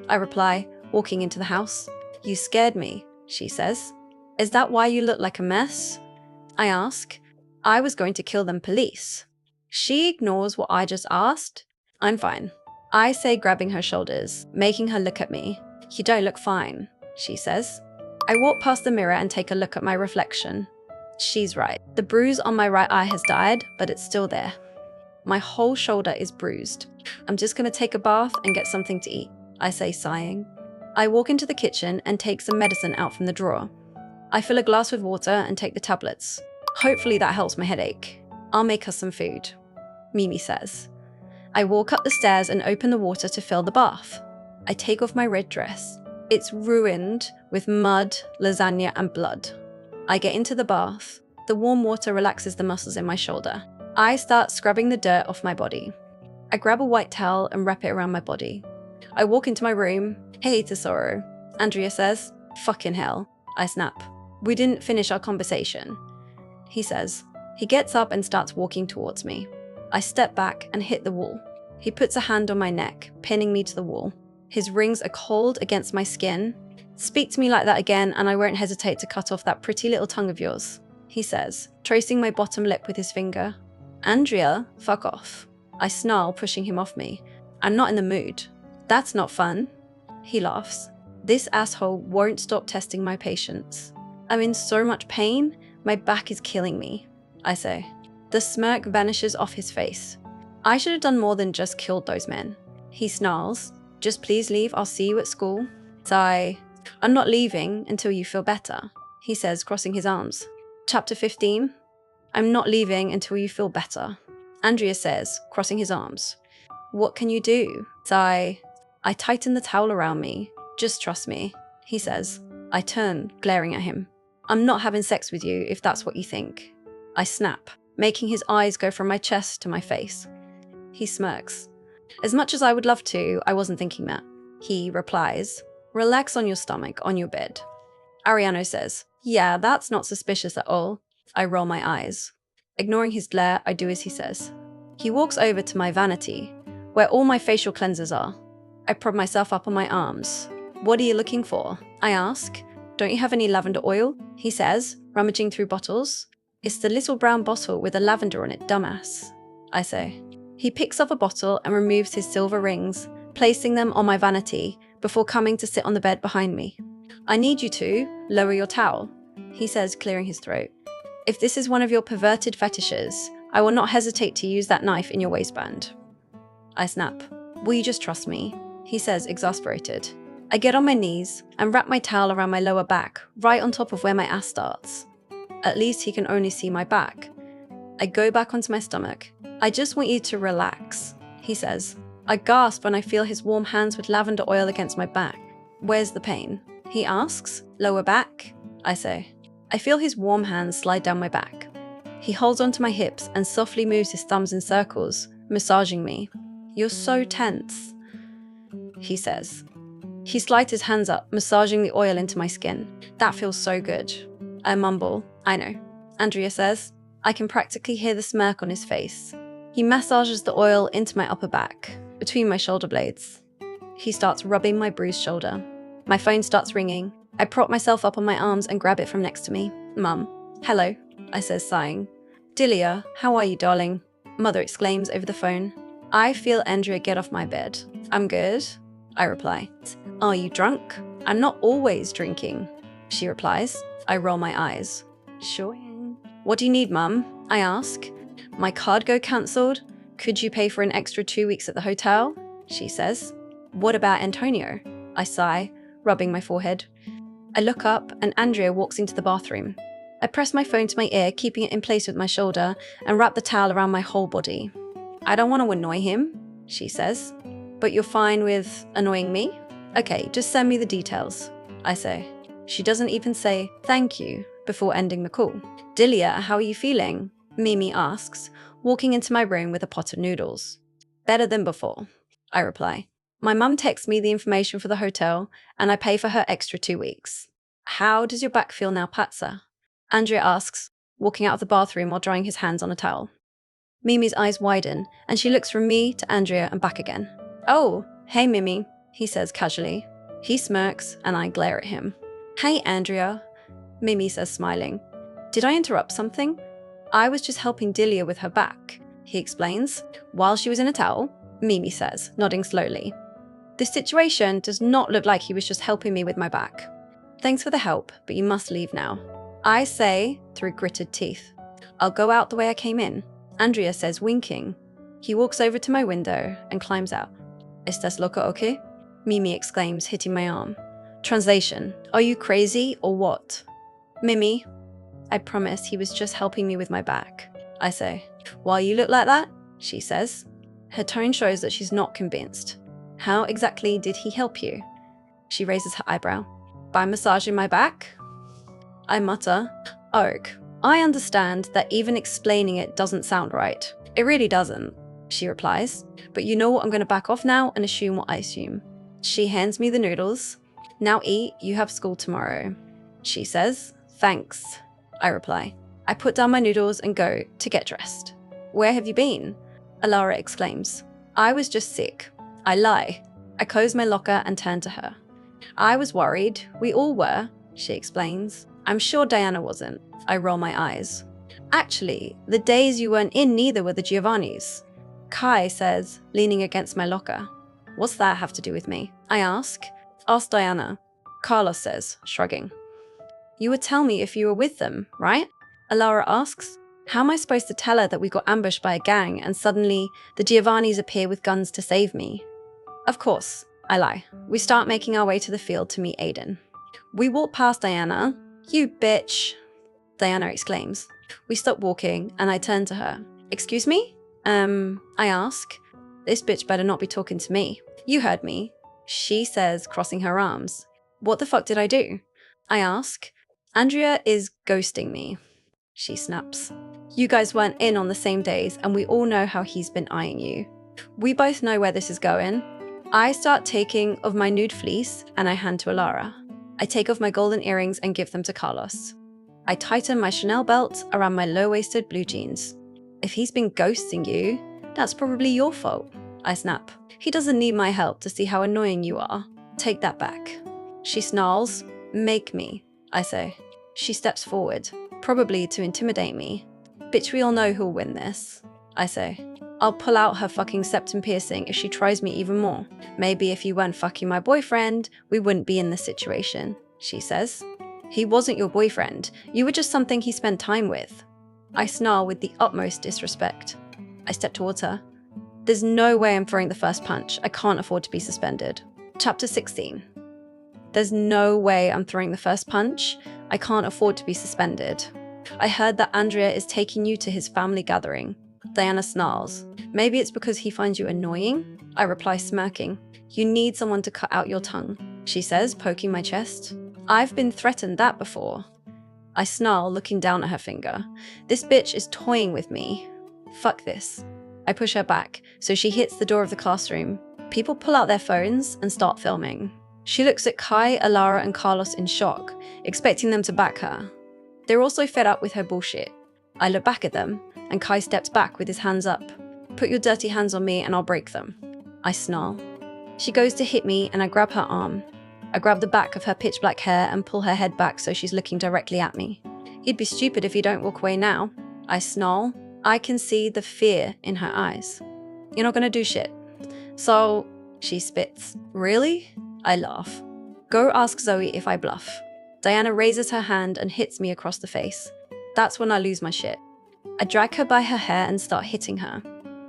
I reply, walking into the house. You scared me, she says. Is that why you look like a mess? I ask. I was going to kill them police. She ignores what I just asked. I'm fine. I say, grabbing her shoulders, making her look at me. You don't look fine, she says. I walk past the mirror and take a look at my reflection. She's right. The bruise on my right eye has died, but it's still there. My whole shoulder is bruised. I'm just going to take a bath and get something to eat, I say, sighing. I walk into the kitchen and take some medicine out from the drawer. I fill a glass with water and take the tablets. Hopefully that helps my headache. I'll make us some food, Mimi says. I walk up the stairs and open the water to fill the bath. I take off my red dress. It's ruined with mud, lasagna, and blood. I get into the bath. The warm water relaxes the muscles in my shoulder. I start scrubbing the dirt off my body. I grab a white towel and wrap it around my body. I walk into my room. Hey, Tesoro, Andria says. Fucking hell, I snap. We didn't finish our conversation, he says. He gets up and starts walking towards me. I step back and hit the wall. He puts a hand on my neck, pinning me to the wall. His rings are cold against my skin. Speak to me like that again and I won't hesitate to cut off that pretty little tongue of yours, he says, tracing my bottom lip with his finger. Andria, fuck off. I snarl, pushing him off me. I'm not in the mood. That's not fun. He laughs. This asshole won't stop testing my patience. I'm in so much pain, my back is killing me, I say. The smirk vanishes off his face. I should have done more than just killed those men. He snarls. Just please leave, I'll see you at school. I'm not leaving until you feel better, he says, crossing his arms. Chapter 15. I'm not leaving until you feel better, Andria says, crossing his arms. What can you do? I tighten the towel around me. Just trust me, he says. I turn, glaring at him. I'm not having sex with you if that's what you think. I snap, making his eyes go from my chest to my face. He smirks. As much as I would love to, I wasn't thinking that. He replies, relax on your stomach, on your bed. Ariano says, yeah, that's not suspicious at all. I roll my eyes. Ignoring his glare, I do as he says. He walks over to my vanity, where all my facial cleansers are. I prop myself up on my arms. What are you looking for? I ask. Don't you have any lavender oil? He says, rummaging through bottles. It's the little brown bottle with the lavender on it, dumbass, I say. He picks up a bottle and removes his silver rings, placing them on my vanity before coming to sit on the bed behind me. I need you to lower your towel, he says, clearing his throat. If this is one of your perverted fetishes, I will not hesitate to use that knife in your waistband. I snap. Will you just trust me? He says, exasperated. I get on my knees and wrap my towel around my lower back, right on top of where my ass starts. At least he can only see my back. I go back onto my stomach. I just want you to relax, he says. I gasp when I feel his warm hands with lavender oil against my back. Where's the pain? He asks. Lower back, I say. I feel his warm hands slide down my back. He holds onto my hips and softly moves his thumbs in circles, massaging me. You're so tense, he says. He slides his hands up, massaging the oil into my skin. That feels so good. I mumble. I know, Andria says. I can practically hear the smirk on his face. He massages the oil into my upper back, between my shoulder blades. He starts rubbing my bruised shoulder. My phone starts ringing. I prop myself up on my arms and grab it from next to me. Mum. Hello, I says, sighing. Dilia, how are you, darling? Mother exclaims over the phone. I feel Andria get off my bed. I'm good, I reply. Are you drunk? I'm not always drinking, she replies. I roll my eyes. Sure. What do you need, Mum? I ask. My card go cancelled. Could you pay for an extra 2 weeks at the hotel? She says. What about Antonio? I sigh, rubbing my forehead. I look up and Andria walks into the bathroom. I press my phone to my ear, keeping it in place with my shoulder, and wrap the towel around my whole body. I don't want to annoy him, she says. But you're fine with annoying me? Okay, just send me the details, I say. She doesn't even say thank you before ending the call. Dilia, how are you feeling? Mimi asks, walking into my room with a pot of noodles. Better than before, I reply. My mum texts me the information for the hotel, and I pay for her extra 2 weeks. How does your back feel now, Patsa? Andria asks, walking out of the bathroom while drying his hands on a towel. Mimi's eyes widen, and she looks from me to Andria and back again. Oh, "Hey, Mimi," he says casually. He smirks and I glare at him. "Hey, Andria," Mimi says, smiling. "Did I interrupt something?" "I was just helping Dilia with her back," he explains. "While she was in a towel," Mimi says, nodding slowly. "This situation does not look like he was just helping me with my back. Thanks for the help, but you must leave now," I say through gritted teeth. "I'll go out the way I came in," Andria says, winking. He walks over to my window and climbs out. "Estás loca, okay?" Mimi exclaims, hitting my arm. Translation: "Are you crazy or what?" "Mimi, I promise he was just helping me with my back," I say. "Why you look like that?" she says. Her tone shows that she's not convinced. "How exactly did he help you?" She raises her eyebrow. "By massaging my back?" I mutter, "Oak, I understand that even explaining it doesn't sound right. It really doesn't," she replies. "But you know what, I'm going to back off now and assume what I assume." She hands me the noodles. "Now eat, you have school tomorrow," she says. "Thanks," I reply. I put down my noodles and go to get dressed. "Where have you been?" Alara exclaims. "I was just sick." I lie. I close my locker and turn to her. "I was worried. We all were," she explains. "I'm sure Diana wasn't." I roll my eyes. "Actually, the days you weren't in neither were the Giovannis," Kai says, leaning against my locker. "What's that have to do with me?" I ask. "Ask Diana," Carlos says, shrugging. "You would tell me if you were with them, right?" Alara asks. "How am I supposed to tell her that we got ambushed by a gang and suddenly the Giovannis appear with guns to save me?" "Of course," I lie. We start making our way to the field to meet Aiden. We walk past Diana. "You bitch," Diana exclaims. We stop walking and I turn to her. "Excuse me?" I ask. "This bitch better not be talking to me." "You heard me," she says, crossing her arms. "What the fuck did I do?" I ask. "Andria is ghosting me," she snaps. "You guys weren't in on the same days and we all know how he's been eyeing you. We both know where this is going." I start taking of my nude fleece and I hand to Alara. I take off my golden earrings and give them to Carlos. I tighten my Chanel belt around my low-waisted blue jeans. "If he's been ghosting you, that's probably your fault," I snap. "He doesn't need my help to see how annoying you are. Take that back." She snarls. "Make me," I say. She steps forward, probably to intimidate me. "Bitch, we all know who'll win this," I say. "I'll pull out her fucking septum piercing if she tries me even more. Maybe if you weren't fucking my boyfriend, we wouldn't be in this situation," she says. "He wasn't your boyfriend. You were just something he spent time with." I snarl with the utmost disrespect. I step towards her. "There's no way I'm throwing the first punch. I can't afford to be suspended." Chapter 16. There's no way I'm throwing the first punch. I can't afford to be suspended. I heard that Andria is taking you to his family gathering. Diana snarls. "Maybe it's because he finds you annoying?" I reply, smirking. "You need someone to cut out your tongue," she says, poking my chest. "I've been threatened that before." I snarl, looking down at her finger. "This bitch is toying with me." "Fuck this." I push her back, so she hits the door of the classroom. People pull out their phones and start filming. She looks at Kai, Alara, and Carlos in shock, expecting them to back her. They're also fed up with her bullshit. I look back at them, and Kai steps back with his hands up. "Put your dirty hands on me and I'll break them." I snarl. She goes to hit me and I grab her arm. I grab the back of her pitch black hair and pull her head back so she's looking directly at me. "You'd be stupid if you don't walk away now," I snarl. I can see the fear in her eyes. "You're not gonna do shit." "So," she spits. "Really?" I laugh. "Go ask Zoe if I bluff." Diana raises her hand and hits me across the face. That's when I lose my shit. I drag her by her hair and start hitting her.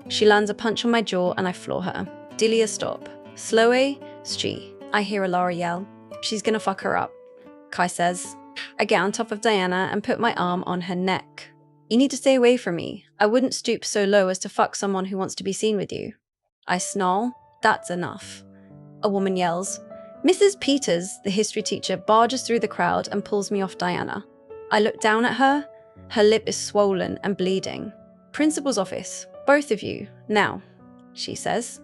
She lands a punch on my jaw and I floor her. "Dilia, stop." "Slowy, Stri," I hear Alara yell. "She's gonna fuck her up," Kai says. I get on top of Diana and put my arm on her neck. "You need to stay away from me. I wouldn't stoop so low as to fuck someone who wants to be seen with you." I snarl. "That's enough." A woman yells. Mrs. Peters, the history teacher, barges through the crowd and pulls me off Diana. I look down at her. Her lip is swollen and bleeding. "Principal's office. Both of you. Now," she says.